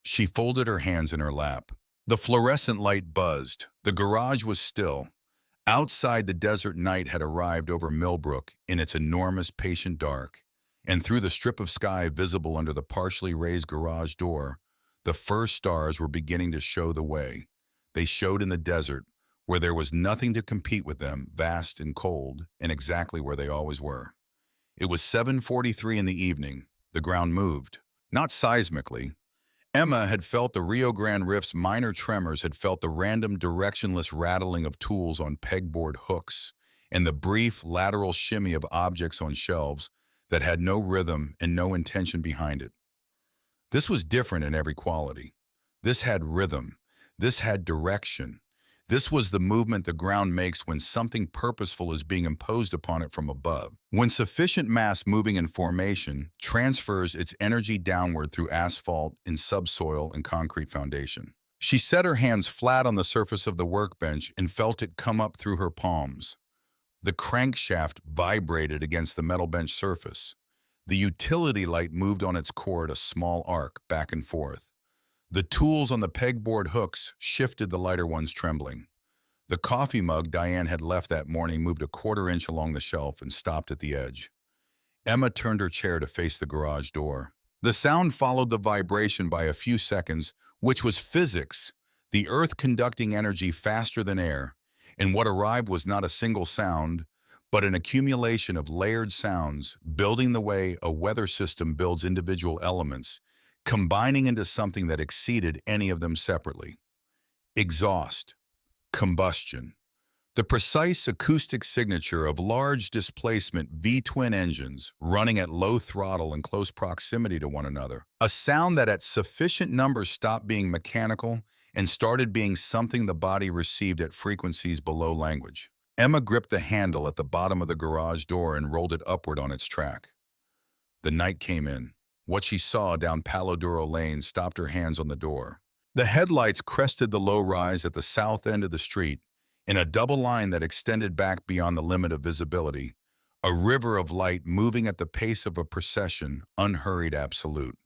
She folded her hands in her lap. The fluorescent light buzzed. The garage was still. Outside, the desert night had arrived over Millbrook in its enormous patient dark, and through the strip of sky visible under the partially raised garage door, the first stars were beginning to show the way. They showed in the desert, where there was nothing to compete with them, vast and cold, and exactly where they always were. It was 7:43 in the evening. The ground moved. Not seismically. Emma had felt the Rio Grande Rift's minor tremors, had felt the random directionless rattling of tools on pegboard hooks, and the brief lateral shimmy of objects on shelves that had no rhythm and no intention behind it. This was different in every quality. This had rhythm. This had direction. This was the movement the ground makes when something purposeful is being imposed upon it from above. When sufficient mass moving in formation transfers its energy downward through asphalt in subsoil and concrete foundation. She set her hands flat on the surface of the workbench and felt it come up through her palms. The crankshaft vibrated against the metal bench surface. The utility light moved on its cord a small arc back and forth. The tools on the pegboard hooks shifted, the lighter ones trembling. The coffee mug Diane had left that morning moved a quarter-inch along the shelf and stopped at the edge. Emma turned her chair to face the garage door. The sound followed the vibration by a few seconds, which was physics, the earth conducting energy faster than air, and what arrived was not a single sound, but an accumulation of layered sounds, building the way a weather system builds individual elements, combining into something that exceeded any of them separately. Exhaust, combustion, the precise acoustic signature of large displacement V-twin engines running at low throttle in close proximity to one another. A sound that at sufficient numbers stopped being mechanical and started being something the body received at frequencies below language. Emma gripped the handle at the bottom of the garage door and rolled it upward on its track. The night came in. What she saw down Palo Duro Lane stopped her hands on the door. The headlights crested the low rise at the south end of the street in a double line that extended back beyond the limit of visibility, a river of light moving at the pace of a procession, unhurried, absolute.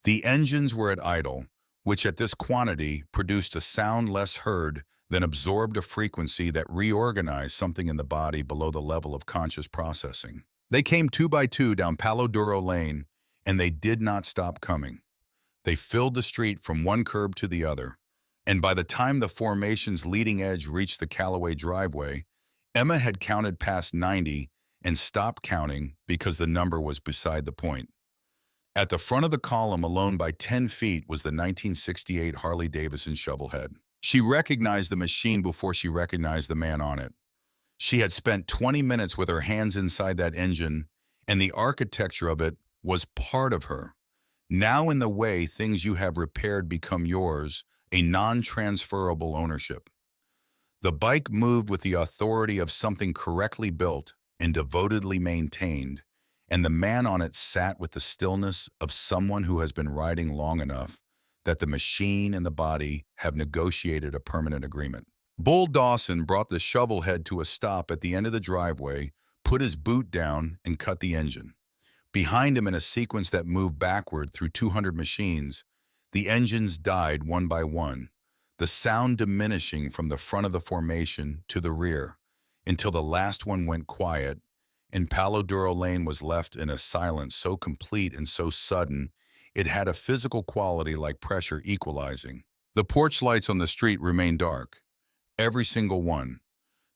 The engines were at idle, which at this quantity produced a sound less heard than absorbed, a frequency that reorganized something in the body below the level of conscious processing. They came two by two down Palo Duro Lane, and they did not stop coming. They filled the street from one curb to the other, and by the time the formation's leading edge reached the Callaway driveway, Emma had counted past 90 and stopped counting because the number was beside the point. At the front of the column, alone by 10 feet, was the 1968 Harley-Davidson Shovelhead. She recognized the machine before she recognized the man on it. She had spent 20 minutes with her hands inside that engine, and the architecture of it was part of her. Now in the way things you have repaired become yours, a non-transferable ownership. The bike moved with the authority of something correctly built and devotedly maintained, and the man on it sat with the stillness of someone who has been riding long enough that the machine and the body have negotiated a permanent agreement. Bull Dawson brought the shovelhead to a stop at the end of the driveway, put his boot down, and cut the engine. Behind him, in a sequence that moved backward through 200 machines, the engines died one by one, the sound diminishing from the front of the formation to the rear, until the last one went quiet, and Palo Duro Lane was left in a silence so complete and so sudden, it had a physical quality like pressure equalizing. The porch lights on the street remained dark, every single one.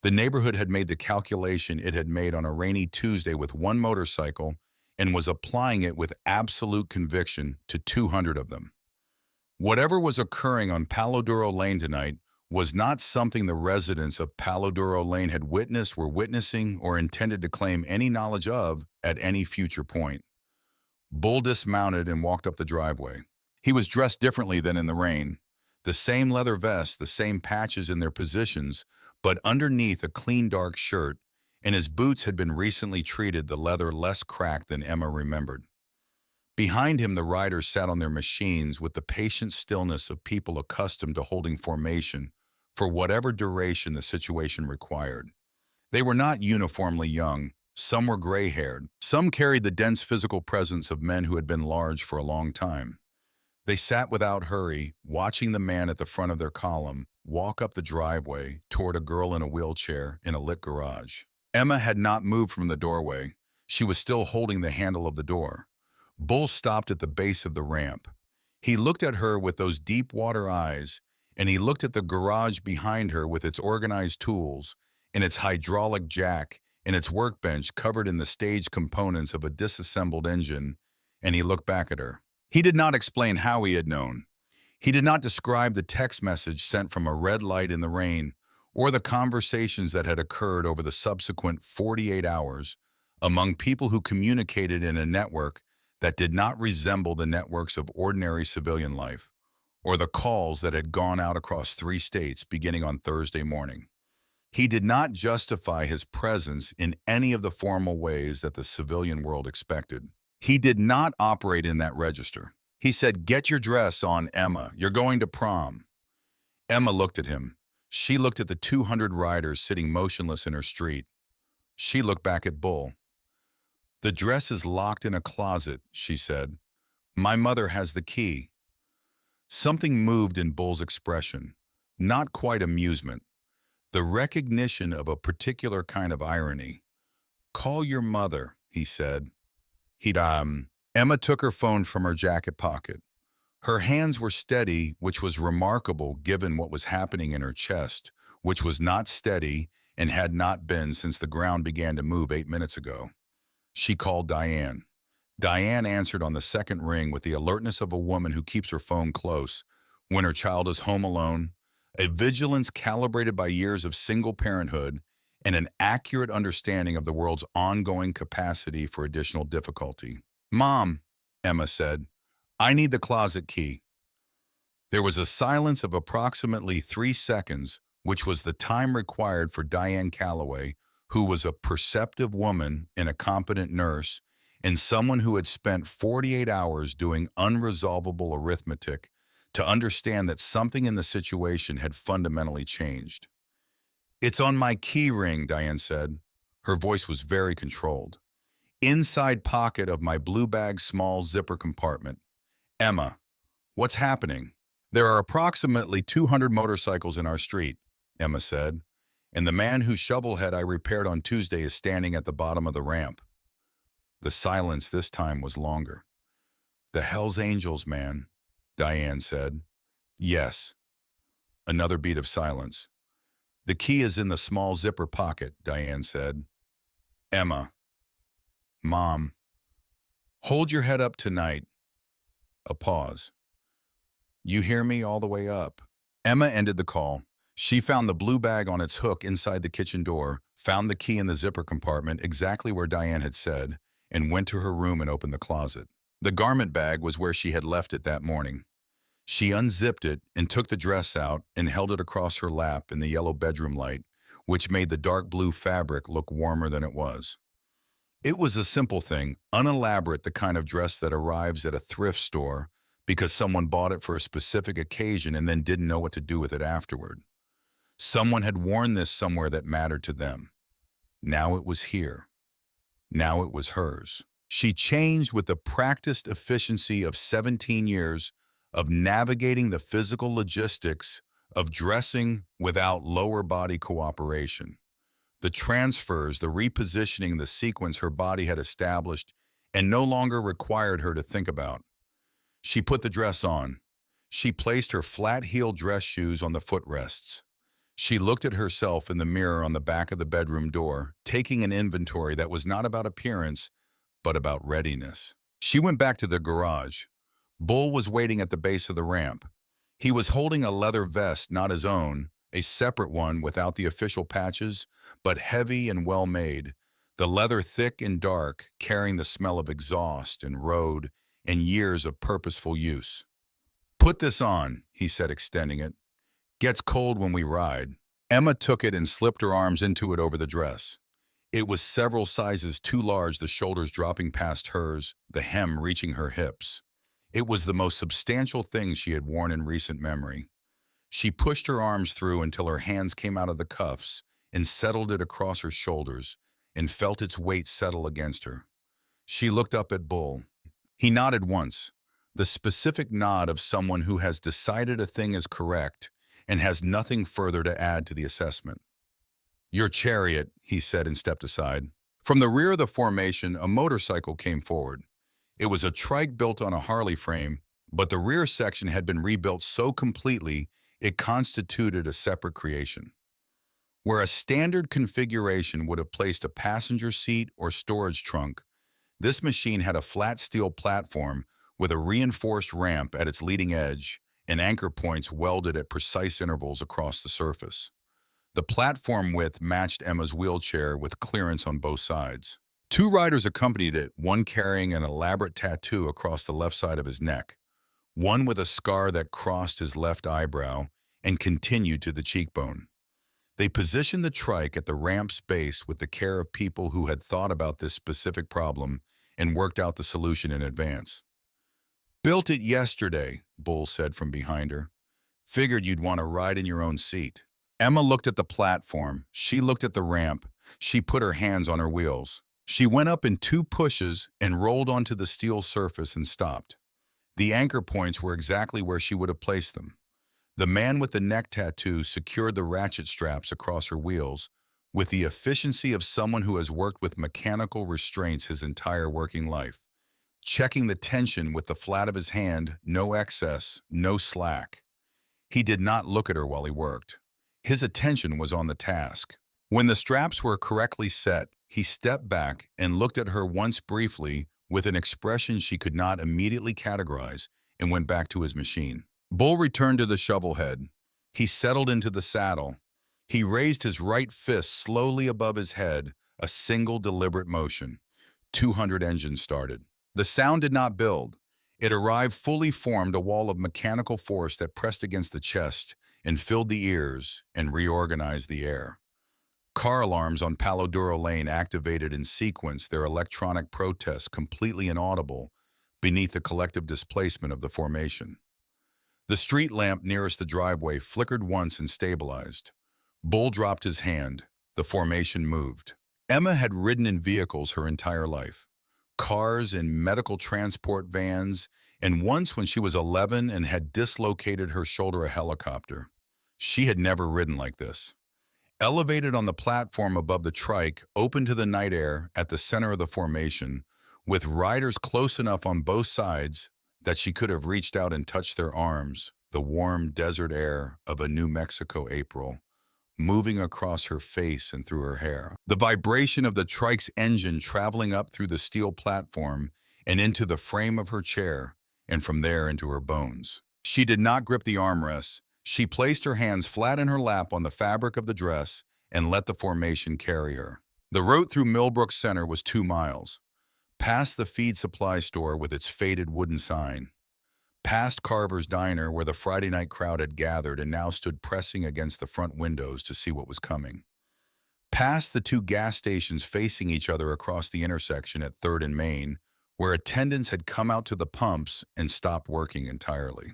The neighborhood had made the calculation it had made on a rainy Tuesday with one motorcycle and was applying it with absolute conviction to 200 of them. Whatever was occurring on Palo Duro Lane tonight was not something the residents of Palo Duro Lane had witnessed, were witnessing, or intended to claim any knowledge of at any future point. Bull dismounted and walked up the driveway. He was dressed differently than in the rain. The same leather vest, the same patches in their positions, but underneath a clean dark shirt, and his boots had been recently treated, the leather less cracked than Emma remembered. Behind him, the riders sat on their machines with the patient stillness of people accustomed to holding formation for whatever duration the situation required. They were not uniformly young. Some were gray-haired. Some carried the dense physical presence of men who had been large for a long time. They sat without hurry, watching the man at the front of their column walk up the driveway toward a girl in a wheelchair in a lit garage. Emma had not moved from the doorway. She was still holding the handle of the door. Bull stopped at the base of the ramp. He looked at her with those deep water eyes, and he looked at the garage behind her with its organized tools and its hydraulic jack and its workbench covered in the staged components of a disassembled engine, and he looked back at her. He did not explain how he had known. He did not describe the text message sent from a red light in the rain or the conversations that had occurred over the subsequent 48 hours among people who communicated in a network that did not resemble the networks of ordinary civilian life, or the calls that had gone out across 3 states beginning on Thursday morning. He did not justify his presence in any of the formal ways that the civilian world expected. He did not operate in that register. He said, "Get your dress on, Emma. You're going to prom." Emma looked at him. She looked at the 200 riders sitting motionless in her street. She looked back at Bull. "The dress is locked in a closet," she said. "My mother has the key." Something moved in Bull's expression, not quite amusement, the recognition of a particular kind of irony. "Call your mother," he said. Emma took her phone from her jacket pocket. Her hands were steady, which was remarkable given what was happening in her chest, which was not steady and had not been since the ground began to move 8 minutes ago. She called Diane. Diane answered on the second ring with the alertness of a woman who keeps her phone close when her child is home alone, a vigilance calibrated by years of single parenthood, and an accurate understanding of the world's ongoing capacity for additional difficulty. "Mom," Emma said, "I need the closet key." There was a silence of approximately 3 seconds, which was the time required for Diane Calloway, who was a perceptive woman and a competent nurse, and someone who had spent 48 hours doing unresolvable arithmetic, to understand that something in the situation had fundamentally changed. "It's on my key ring," Diane said. Her voice was very controlled. "Inside pocket of my blue bag small zipper compartment." "Emma, what's happening?" "There are approximately 200 motorcycles in our street," Emma said, "and the man whose shovelhead I repaired on Tuesday is standing at the bottom of the ramp." The silence this time was longer. "The Hells Angels, man," Diane said. "Yes." Another beat of silence. "The key is in the small zipper pocket," Diane said. "Emma." "Mom." "Hold your head up tonight." A pause. "You hear me all the way up." Emma ended the call. She found the blue bag on its hook inside the kitchen door, found the key in the zipper compartment exactly where Diane had said, and went to her room and opened the closet. The garment bag was where she had left it that morning. She unzipped it and took the dress out and held it across her lap in the yellow bedroom light, which made the dark blue fabric look warmer than it was. It was a simple thing, unelaborate, the kind of dress that arrives at a thrift store because someone bought it for a specific occasion and then didn't know what to do with it afterward. Someone had worn this somewhere that mattered to them. Now it was here. Now it was hers. She changed with the practiced efficiency of 17 years of navigating the physical logistics of dressing without lower body cooperation. The transfers, the repositioning, the sequence her body had established and no longer required her to think about. She put the dress on. She placed her flat-heeled dress shoes on the footrests. She looked at herself in the mirror on the back of the bedroom door, taking an inventory that was not about appearance, but about readiness. She went back to the garage. Bull was waiting at the base of the ramp. He was holding a leather vest, not his own, a separate one without the official patches, but heavy and well-made, the leather thick and dark, carrying the smell of exhaust and road and years of purposeful use. "Put this on," he said, extending it. "Gets cold when we ride." Emma took it and slipped her arms into it over the dress. It was several sizes too large, the shoulders dropping past hers, the hem reaching her hips. It was the most substantial thing she had worn in recent memory. She pushed her arms through until her hands came out of the cuffs and settled it across her shoulders and felt its weight settle against her. She looked up at Bull. He nodded once, the specific nod of someone who has decided a thing is correct and has nothing further to add to the assessment. "Your chariot," he said and stepped aside. From the rear of the formation, a motorcycle came forward. It was a trike built on a Harley frame, but the rear section had been rebuilt so completely it constituted a separate creation. Where a standard configuration would have placed a passenger seat or storage trunk, this machine had a flat steel platform with a reinforced ramp at its leading edge and anchor points welded at precise intervals across the surface. The platform width matched Emma's wheelchair with clearance on both sides. Two riders accompanied it, one carrying an elaborate tattoo across the left side of his neck, one with a scar that crossed his left eyebrow and continued to the cheekbone. They positioned the trike at the ramp's base with the care of people who had thought about this specific problem and worked out the solution in advance. "Built it yesterday," Bull said from behind her. "Figured you'd want to ride in your own seat." Emma looked at the platform. She looked at the ramp. She put her hands on her wheels. She went up in two pushes and rolled onto the steel surface and stopped. The anchor points were exactly where she would have placed them. The man with the neck tattoo secured the ratchet straps across her wheels with the efficiency of someone who has worked with mechanical restraints his entire working life, checking the tension with the flat of his hand, no excess, no slack. He did not look at her while he worked. His attention was on the task. When the straps were correctly set, he stepped back and looked at her once briefly with an expression she could not immediately categorize and went back to his machine. Bull returned to the shovel head. He settled into the saddle. He raised his right fist slowly above his head, a single deliberate motion. 200 engines started. The sound did not build. It arrived fully formed, a wall of mechanical force that pressed against the chest and filled the ears and reorganized the air. Car alarms on Palo Duro Lane activated in sequence, their electronic protests completely inaudible beneath the collective displacement of the formation. The street lamp nearest the driveway flickered once and stabilized. Bull dropped his hand. The formation moved. Emma had ridden in vehicles her entire life. Cars and medical transport vans, and once when she was 11 and had dislocated her shoulder, a helicopter. She had never ridden like this. Elevated on the platform above the trike, open to the night air at the center of the formation, with riders close enough on both sides that she could have reached out and touched their arms, the warm desert air of a New Mexico April, moving across her face and through her hair. The vibration of the trike's engine traveling up through the steel platform and into the frame of her chair, and from there into her bones. She did not grip the armrests. She placed her hands flat in her lap on the fabric of the dress and let the formation carry her. The route through Millbrook Center was 2 miles. Past the feed supply store with its faded wooden sign. Past Carver's Diner, where the Friday night crowd had gathered and now stood pressing against the front windows to see what was coming. Past the 2 gas stations facing each other across the intersection at 3rd and Main, where attendants had come out to the pumps and stopped working entirely.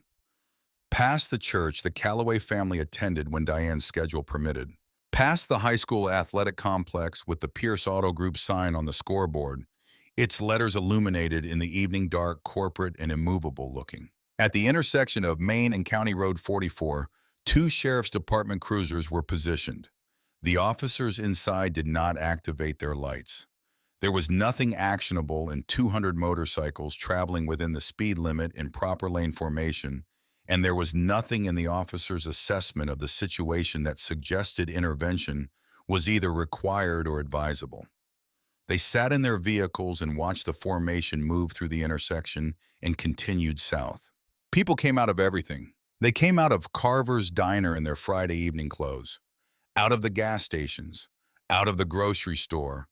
Past the church the Calloway family attended when Diane's schedule permitted. Past the high school athletic complex with the Pierce Auto Group sign on the scoreboard, its letters illuminated in the evening dark, corporate and immovable looking. At the intersection of Main and County Road 44, 2 Sheriff's Department cruisers were positioned. The officers inside did not activate their lights. There was nothing actionable in 200 motorcycles traveling within the speed limit in proper lane formation, and there was nothing in the officers' assessment of the situation that suggested intervention was either required or advisable. They sat in their vehicles and watched the formation move through the intersection and continued south. People came out of everything. They came out of Carver's Diner in their Friday evening clothes, out of the gas stations, out of the grocery store,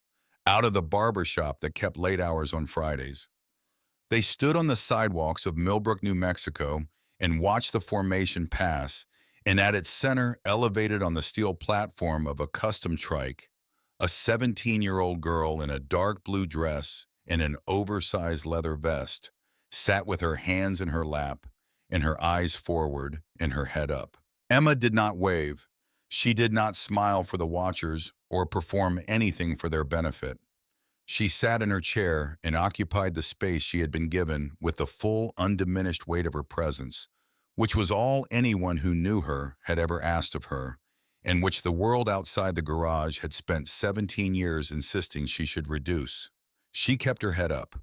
out of the barber shop that kept late hours on Fridays. They stood on the sidewalks of Millbrook, New Mexico, and watched the formation pass, and at its center, elevated on the steel platform of a custom trike, a 17-year-old girl in a dark blue dress and an oversized leather vest sat with her hands in her lap and her eyes forward and her head up. Emma did not wave. She did not smile for the watchers or perform anything for their benefit. She sat in her chair and occupied the space she had been given with the full, undiminished weight of her presence, which was all anyone who knew her had ever asked of her, and which the world outside the garage had spent 17 years insisting she should reduce. She kept her head up.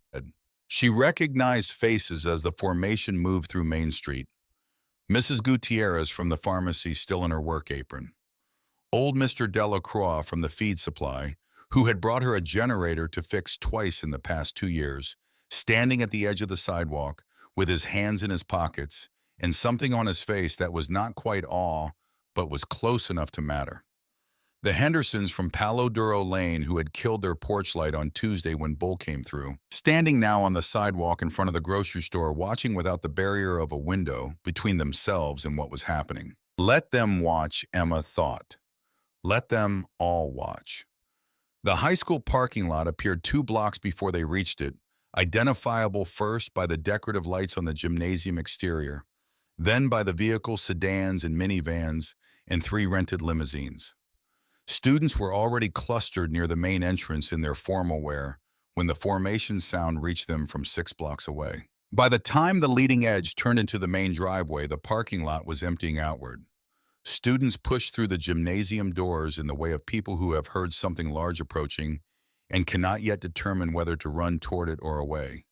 She recognized faces as the formation moved through Main Street. Mrs. Gutierrez from the pharmacy still in her work apron. Old Mr. Delacroix from the feed supply, who had brought her a generator to fix twice in the past 2 years, standing at the edge of the sidewalk with his hands in his pockets and something on his face that was not quite awe, but was close enough to matter. The Hendersons from Palo Duro Lane who had killed their porch light on Tuesday when Bull came through, standing now on the sidewalk in front of the grocery store watching without the barrier of a window between themselves and what was happening. Let them watch, Emma thought. Let them all watch. The high school parking lot appeared 2 blocks before they reached it, identifiable first by the decorative lights on the gymnasium exterior, then by the vehicles, sedans, and minivans, and 3 rented limousines. Students were already clustered near the main entrance in their formal wear when the formation sound reached them from 6 blocks away. By the time the leading edge turned into the main driveway, the parking lot was emptying outward. Students pushed through the gymnasium doors in the way of people who have heard something large approaching and cannot yet determine whether to run toward it or away.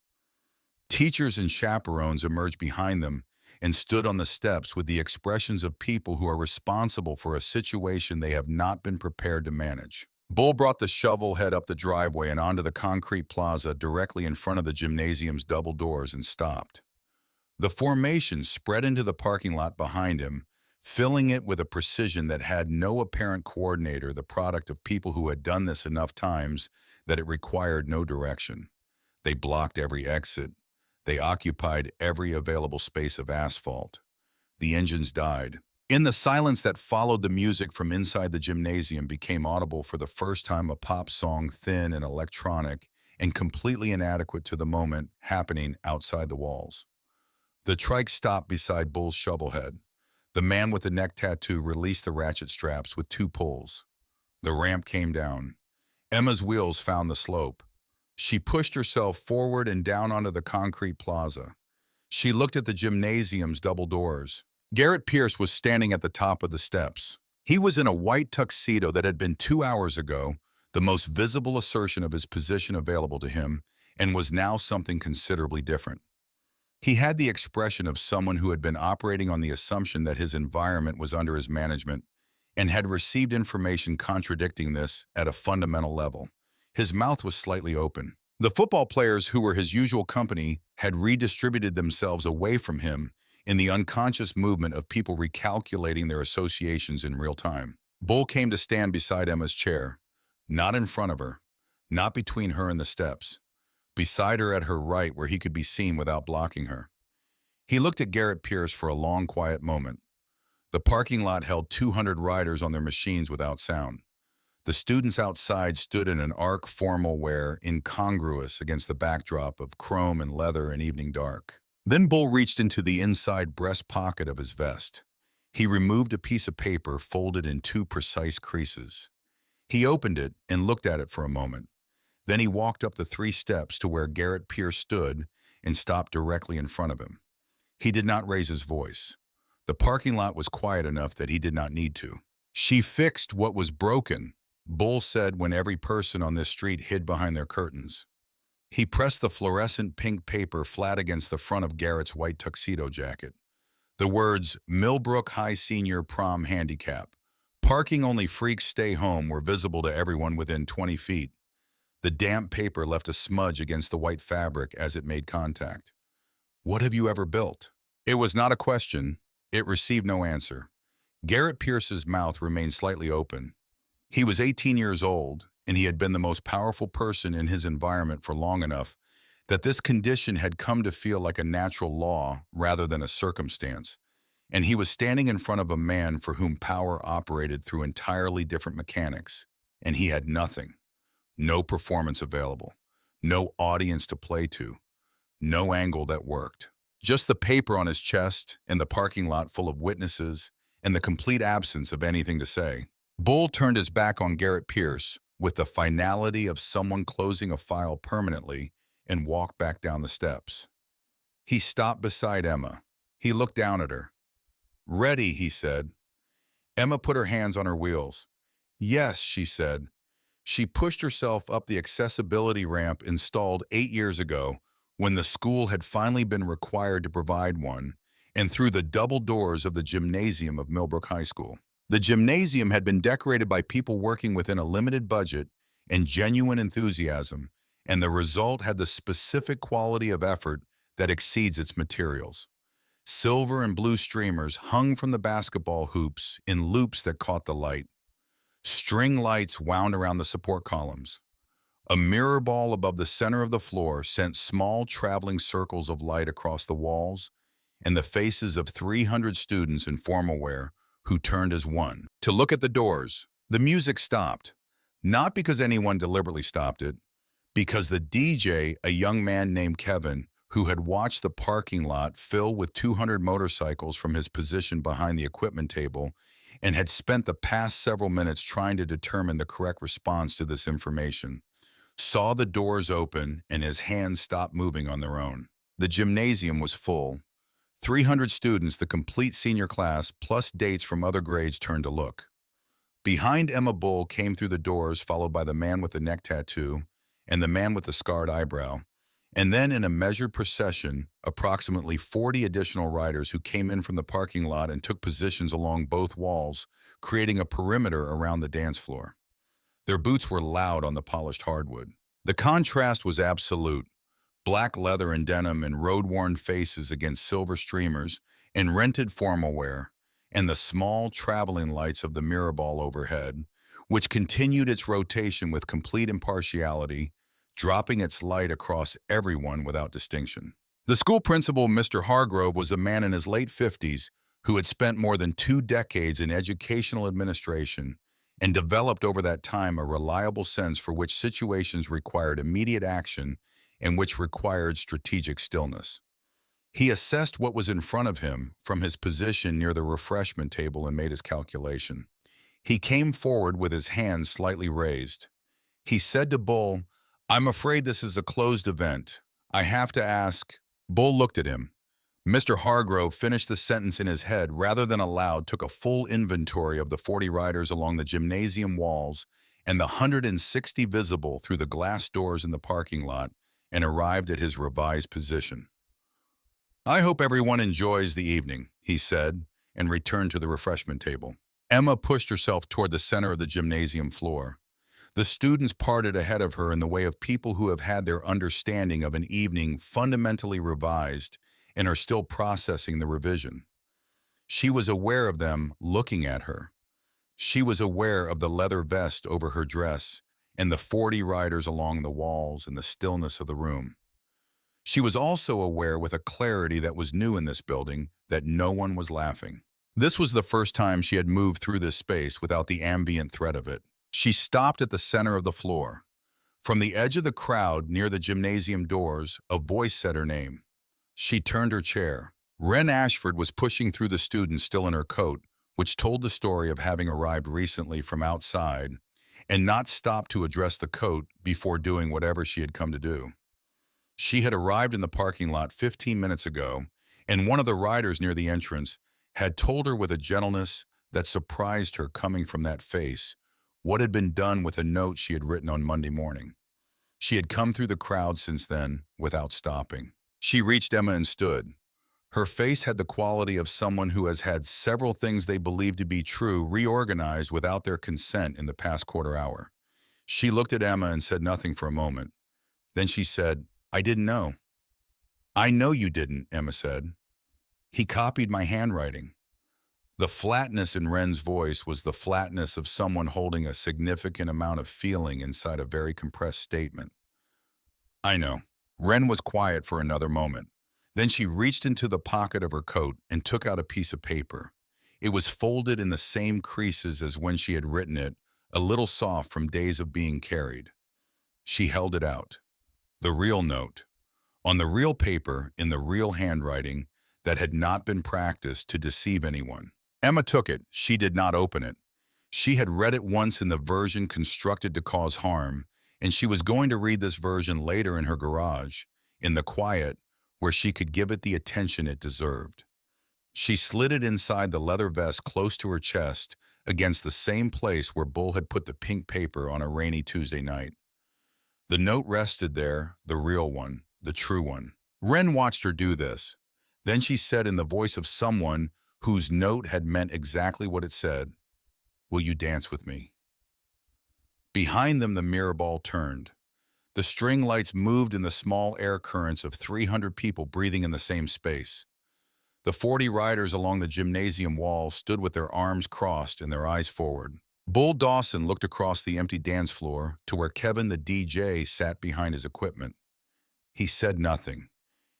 Teachers and chaperones emerged behind them and stood on the steps with the expressions of people who are responsible for a situation they have not been prepared to manage. Bull brought the shovel head up the driveway and onto the concrete plaza directly in front of the gymnasium's double doors and stopped. The formation spread into the parking lot behind him, filling it with a precision that had no apparent coordinator, the product of people who had done this enough times that it required no direction. They blocked every exit. They occupied every available space of asphalt. The engines died. In the silence that followed, the music from inside the gymnasium became audible for the first time, a pop song, thin and electronic and completely inadequate to the moment happening outside the walls. The trike stopped beside Bull's shovelhead. The man with the neck tattoo released the ratchet straps with 2 pulls. The ramp came down. Emma's wheels found the slope. She pushed herself forward and down onto the concrete plaza. She looked at the gymnasium's double doors. Garrett Pierce was standing at the top of the steps. He was in a white tuxedo that had been 2 hours ago the most visible assertion of his position available to him, and was now something considerably different. He had the expression of someone who had been operating on the assumption that his environment was under his management and had received information contradicting this at a fundamental level. His mouth was slightly open. The football players who were his usual company had redistributed themselves away from him in the unconscious movement of people recalculating their associations in real time. Bull came to stand beside Emma's chair, not in front of her, not between her and the steps, beside her at her right where he could be seen without blocking her. He looked at Garrett Pierce for a long, quiet moment. The parking lot held 200 riders on their machines without sound. The students outside stood in an arc formal wear incongruous against the backdrop of chrome and leather and evening dark. Then Bull reached into the inside breast pocket of his vest. He removed a piece of paper folded in 2 precise creases. He opened it and looked at it for a moment. Then he walked up the 3 steps to where Garrett Pierce stood and stopped directly in front of him. He did not raise his voice. The parking lot was quiet enough that he did not need to. "She fixed what was broken," Bull said when every person on this street hid behind their curtains. He pressed the fluorescent pink paper flat against the front of Garrett's white tuxedo jacket. The words, "Millbrook High Senior Prom Handicap. Parking only freaks stay home," were visible to everyone within 20 feet. The damp paper left a smudge against the white fabric as it made contact. "What have you ever built?" It was not a question. It received no answer. Garrett Pierce's mouth remained slightly open. He was 18 years old, and he had been the most powerful person in his environment for long enough that this condition had come to feel like a natural law rather than a circumstance. And he was standing in front of a man for whom power operated through entirely different mechanics, and he had nothing. No performance available, no audience to play to, no angle that worked. Just the paper on his chest and the parking lot full of witnesses and the complete absence of anything to say. Bull turned his back on Garrett Pierce with the finality of someone closing a file permanently and walked back down the steps. He stopped beside Emma. He looked down at her. "Ready," he said. Emma put her hands on her wheels. "Yes," she said. She pushed herself up the accessibility ramp installed 8 years ago when the school had finally been required to provide one, and through the double doors of the gymnasium of Millbrook High School. The gymnasium had been decorated by people working within a limited budget and genuine enthusiasm, and the result had the specific quality of effort that exceeds its materials. Silver and blue streamers hung from the basketball hoops in loops that caught the light. String lights wound around the support columns. A mirror ball above the center of the floor sent small traveling circles of light across the walls and the faces of 300 students in formal wear who turned as one. To look at the doors, the music stopped. Not because anyone deliberately stopped it, because the DJ, a young man named Kevin, who had watched the parking lot fill with 200 motorcycles from his position behind the equipment table and had spent the past several minutes trying to determine the correct response to this information, saw the doors open and his hands stop moving on their own. The gymnasium was full. 300 students, the complete senior class, plus dates from other grades turned to look. Behind Emma Bull came through the doors, followed by the man with the neck tattoo and the man with the scarred eyebrow. And then in a measured procession, approximately 40 additional riders who came in from the parking lot and took positions along both walls, creating a perimeter around the dance floor. Their boots were loud on the polished hardwood. The contrast was absolute. Black leather and denim and road-worn faces against silver streamers and rented formal wear, and the small traveling lights of the mirror ball overhead, which continued its rotation with complete impartiality, dropping its light across everyone without distinction. The school principal, Mr. Hargrove, was a man in his late 50s who had spent more than 2 decades in educational administration and developed over that time a reliable sense for which situations required immediate action and which required strategic stillness. He assessed what was in front of him from his position near the refreshment table and made his calculation. He came forward with his hands slightly raised. He said to Bull, "I'm afraid this is a closed event. I have to ask." Bull looked at him. Mr. Hargrove finished the sentence in his head rather than aloud, took a full inventory of the 40 riders along the gymnasium walls and the 160 visible through the glass doors in the parking lot, and arrived at his revised position. "I hope everyone enjoys the evening," he said, and returned to the refreshment table. Emma pushed herself toward the center of the gymnasium floor. The students parted ahead of her in the way of people who have had their understanding of an evening fundamentally revised and are still processing the revision. She was aware of them looking at her. She was aware of the leather vest over her dress and the 40 riders along the walls and the stillness of the room. She was also aware with a clarity that was new in this building that no one was laughing. This was the first time she had moved through this space without the ambient threat of it. She stopped at the center of the floor. From the edge of the crowd near the gymnasium doors, a voice said her name. She turned her chair. Wren Ashford was pushing through the students still in her coat, which told the story of having arrived recently from outside and not stopped to address the coat before doing whatever she had come to do. She had arrived in the parking lot 15 minutes ago, and one of the riders near the entrance had told her with a gentleness that surprised her coming from that face what had been done with a note she had written on Monday morning. She had come through the crowd since then without stopping. She reached Emma and stood. Her face had the quality of someone who has had several things they believe to be true reorganized without their consent in the past quarter hour. She looked at Emma and said nothing for a moment. Then she said, "I didn't know." "I know you didn't," Emma said. "He copied my handwriting." The flatness in Wren's voice was the flatness of someone holding a significant amount of feeling inside a very compressed statement. "I know." Wren was quiet for another moment. Then she reached into the pocket of her coat and took out a piece of paper. It was folded in the same creases as when she had written it, a little soft from days of being carried. She held it out. The real note. On the real paper, in the real handwriting that had not been practiced to deceive anyone. Emma took it. She did not open it. She had read it once in the version constructed to cause harm, and she was going to read this version later in her garage, in the quiet, where she could give it the attention it deserved. She slid it inside the leather vest close to her chest, against the same place where Bull had put the pink paper on a rainy Tuesday night. The note rested there, the real one, the true one. Wren watched her do this. Then she said in the voice of someone whose note had meant exactly what it said, Will you dance with me? Behind them, the mirror ball turned. The string lights moved in the small air currents of 300 people breathing in the same space. The 40 riders along the gymnasium wall stood with their arms crossed and their eyes forward. Bull Dawson looked across the empty dance floor to where Kevin the DJ sat behind his equipment. He said nothing.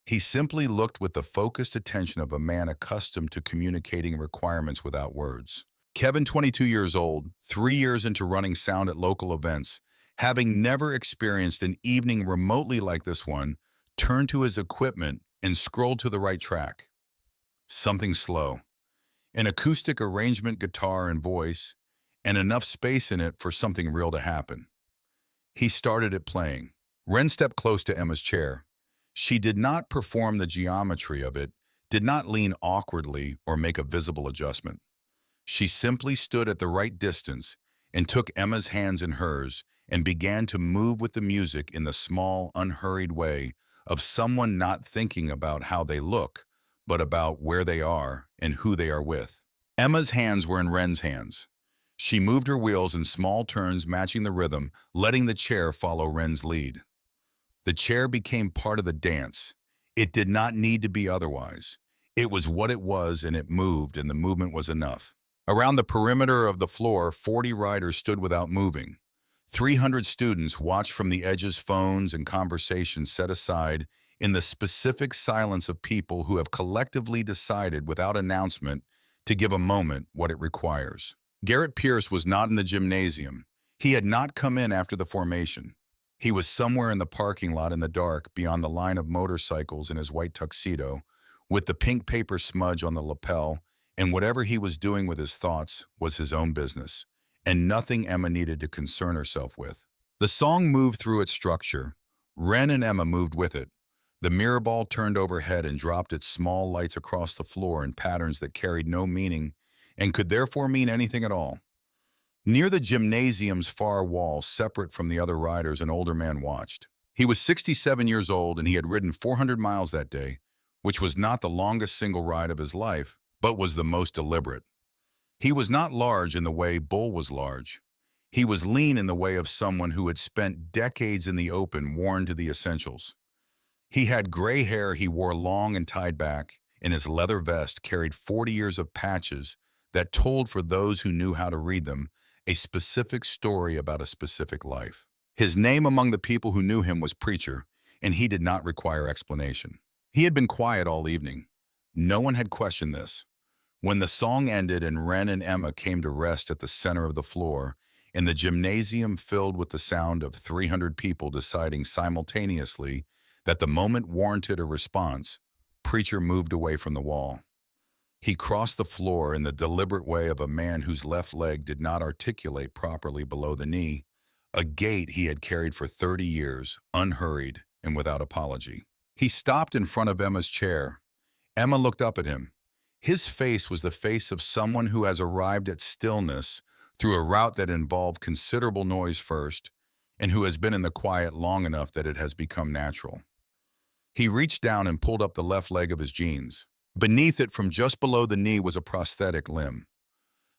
He simply looked with the focused attention of a man accustomed to communicating requirements without words. Kevin, 22 years old, 3 years into running sound at local events, having never experienced an evening remotely like this one, turned to his equipment and scrolled to the right track. Something slow, an acoustic arrangement, guitar and voice, and enough space in it for something real to happen. He started it playing. Ren stepped close to Emma's chair. She did not perform the geometry of it, did not lean awkwardly or make a visible adjustment. She simply stood at the right distance and took Emma's hands in hers and began to move with the music in the small, unhurried way of someone not thinking about how they look, but about where they are and who they are with. Emma's hands were in Ren's hands. She moved her wheels in small turns matching the rhythm, letting the chair follow Ren's lead. The chair became part of the dance. It did not need to be otherwise. It was what it was, and it moved, and the movement was enough. Around the perimeter of the floor, 40 riders stood without moving. 300 students watched from the edges, phones and conversations set aside in the specific silence of people who have collectively decided without announcement to give a moment what it requires. Garrett Pierce was not in the gymnasium. He had not come in after the formation. He was somewhere in the parking lot in the dark beyond the line of motorcycles in his white tuxedo, with the pink paper smudge on the lapel, and whatever he was doing with his thoughts was his own business, and nothing Emma needed to concern herself with. The song moved through its structure. Ren and Emma moved with it. The mirror ball turned overhead and dropped its small lights across the floor in patterns that carried no meaning and could therefore mean anything at all. Near the gymnasium's far wall, separate from the other riders, an older man watched. He was 67 years old and he had ridden 400 miles that day, which was not the longest single ride of his life, but was the most deliberate. He was not large in the way Bull was large. He was lean in the way of someone who had spent decades in the open, worn to the essentials. He had gray hair he wore long and tied back, and his leather vest carried 40 years of patches that told, for those who knew how to read them, a specific story about a specific life. His name among the people who knew him was Preacher, and he did not require explanation. He had been quiet all evening. No one had questioned this. When the song ended and Ren and Emma came to rest at the center of the floor, and the gymnasium filled with the sound of 300 people deciding simultaneously that the moment warranted a response, Preacher moved away from the wall. He crossed the floor in the deliberate way of a man whose left leg did not articulate properly below the knee, a gait he had carried for 30 years, unhurried and without apology. He stopped in front of Emma's chair. Emma looked up at him. His face was the face of someone who has arrived at stillness through a route that involved considerable noise first, and who has been in the quiet long enough that it has become natural. He reached down and pulled up the left leg of his jeans. Beneath it, from just below the knee, was a prosthetic limb.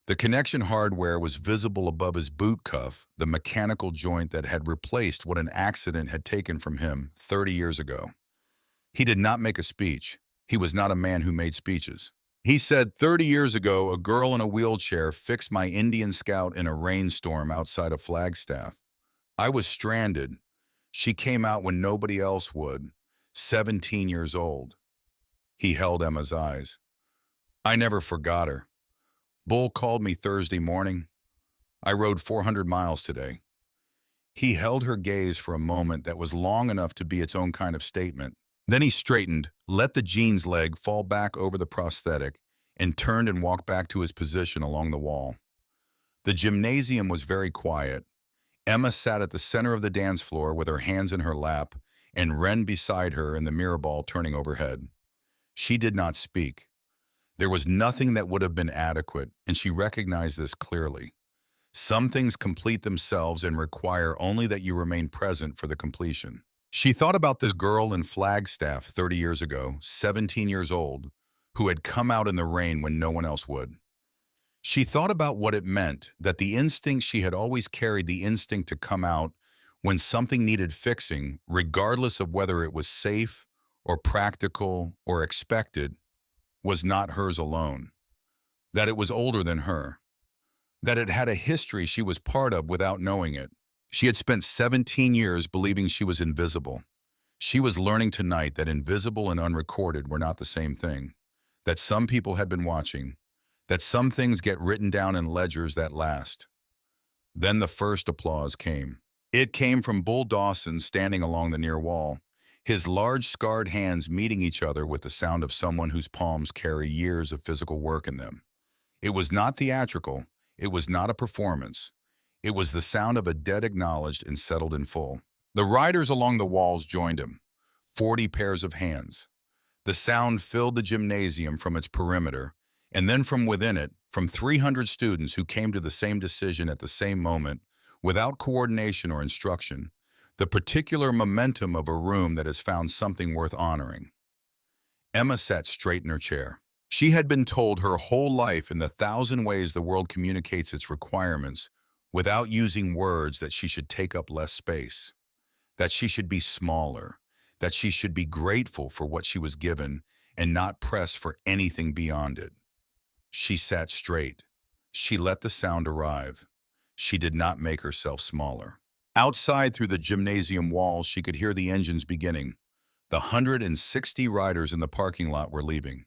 The connection hardware was visible above his boot cuff, the mechanical joint that had replaced what an accident had taken from him 30 years ago. He did not make a speech. He was not a man who made speeches. He said, 30 years ago, a girl in a wheelchair fixed my Indian Scout in a rainstorm outside of Flagstaff. I was stranded. She came out when nobody else would, 17 years old. He held Emma's eyes. I never forgot her. Bull called me Thursday morning. I rode 400 miles today. He held her gaze for a moment that was long enough to be its own kind of statement. Then he straightened, let the jeans leg fall back over the prosthetic, and turned and walked back to his position along the wall. The gymnasium was very quiet. Emma sat at the center of the dance floor with her hands in her lap, and Ren beside her and the mirror ball turning overhead. She did not speak. There was nothing that would have been adequate, and she recognized this clearly. Some things complete themselves and require only that you remain present for the completion. She thought about this girl in Flagstaff 30 years ago, 17 years old, who had come out in the rain when no one else would. She thought about what it meant, that the instinct she had always carried, the instinct to come out when something needed fixing, regardless of whether it was safe or practical or expected, was not hers alone. That it was older than her. That it had a history she was part of without knowing it. She had spent 17 years believing she was invisible. She was learning tonight that invisible and unrecorded were not the same thing. That some people had been watching. That some things get written down in ledgers that last. Then the first applause came. It came from Bull Dawson standing along the near wall, his large scarred hands meeting each other with the sound of someone whose palms carry years of physical work in them. It was not theatrical. It was not a performance. It was the sound of a debt acknowledged and settled in full. The riders along the walls joined him, 40 pairs of hands. The sound filled the gymnasium from its perimeter, and then from within it, from 300 students who came to the same decision at the same moment, without coordination or instruction, the particular momentum of a room that has found something worth honoring. Emma sat straight in her chair. She had been told her whole life in the thousand ways the world communicates its requirements without using words that she should take up less space, that she should be smaller, that she should be grateful for what she was given and not press for anything beyond it. She sat straight. She let the sound arrive. She did not make herself smaller. Outside through the gymnasium walls, she could hear the engines beginning. The 160 riders in the parking lot were leaving.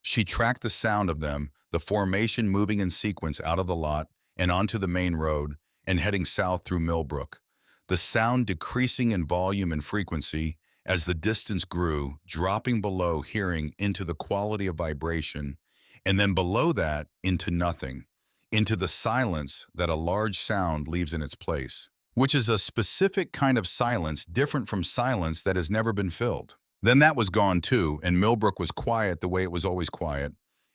She tracked the sound of them, the formation moving in sequence out of the lot and onto the main road and heading south through Millbrook. The sound decreasing in volume and frequency as the distance grew, dropping below hearing into the quality of vibration, and then below that into nothing, into the silence that a large sound leaves in its place, which is a specific kind of silence different from silence that has never been filled. Then that was gone too, and Millbrook was quiet the way it was always quiet.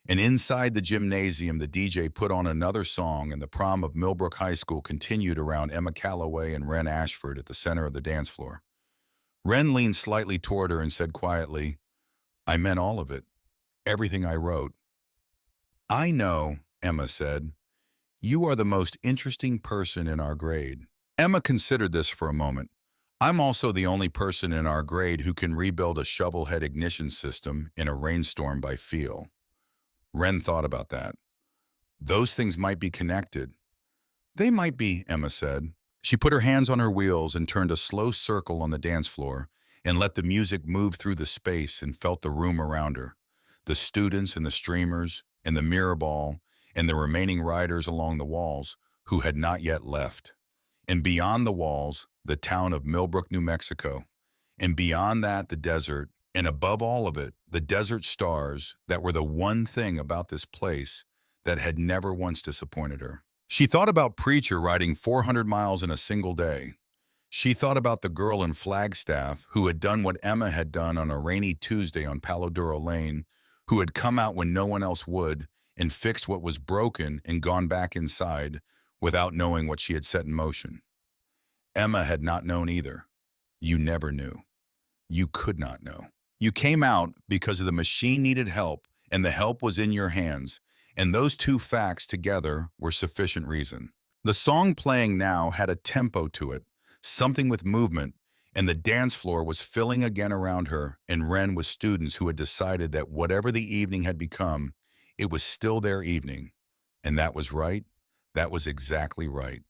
And inside the gymnasium, the DJ put on another song, and the prom of Millbrook High School continued around Emma Calloway and Wren Ashford at the center of the dance floor. Wren leaned slightly toward her and said quietly, "I meant all of it, everything I wrote." "I know," Emma said. "You are the most interesting person in our grade." Emma considered this for a moment. "I'm also the only person in our grade who can rebuild a shovel-head ignition system in a rainstorm by feel." Wren thought about that. Those things might be connected. "They might be," Emma said. She put her hands on her wheels and turned a slow circle on the dance floor and let the music move through the space and felt the room around her, the students and the streamers and the mirror ball and the remaining riders along the walls who had not yet left. And beyond the walls, the town of Millbrook, New Mexico. And beyond that, the desert. And above all of it, the desert stars that were the one thing about this place that had never once disappointed her. She thought about Preacher riding 400 miles in a single day. She thought about the girl in Flagstaff who had done what Emma had done on a rainy Tuesday on Palo Duro Lane, who had come out when no one else would and fixed what was broken and gone back inside without knowing what she had set in motion. Emma had not known either. You never knew. You could not know. You came out because the machine needed help, and the help was in your hands, and those two facts together were sufficient reason. The song playing now had a tempo to it, something with movement, and the dance floor was filling again around her and Wren with students who had decided that whatever the evening had become, it was still their evening. And that was right. That was exactly right.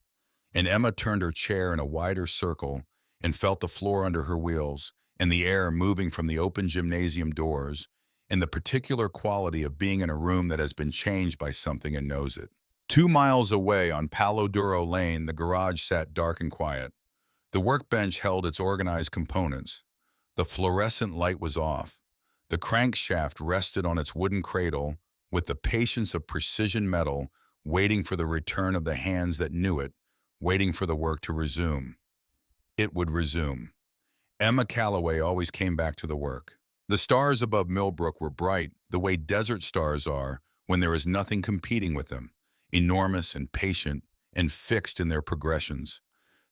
And Emma turned her chair in a wider circle and felt the floor under her wheels and the air moving from the open gymnasium doors and the particular quality of being in a room that has been changed by something and knows it. 2 miles away on Palo Duro Lane, the garage sat dark and quiet. The workbench held its organized components. The fluorescent light was off. The crankshaft rested on its wooden cradle with the patience of precision metal, waiting for the return of the hands that knew it, waiting for the work to resume. It would resume. Emma Calloway always came back to the work. The stars above Millbrook were bright, the way desert stars are when there is nothing competing with them, enormous and patient and fixed in their progressions.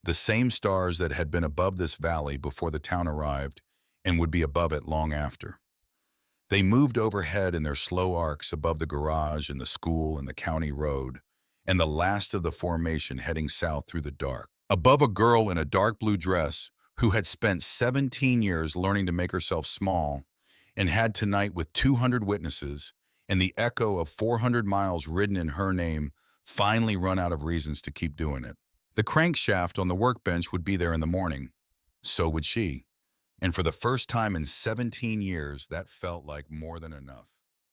The same stars that had been above this valley before the town arrived and would be above it long after. They moved overhead in their slow arcs above the garage and the school and the county road, and the last of the formation heading south through the dark. Above, a girl in a dark blue dress who had spent 17 years learning to make herself small and had tonight, with 200 witnesses and the echo of 400 miles ridden in her name, finally run out of reasons to keep doing it. The crankshaft on the workbench would be there in the morning. So would she. And for the first time in 17 years, that felt like more than enough.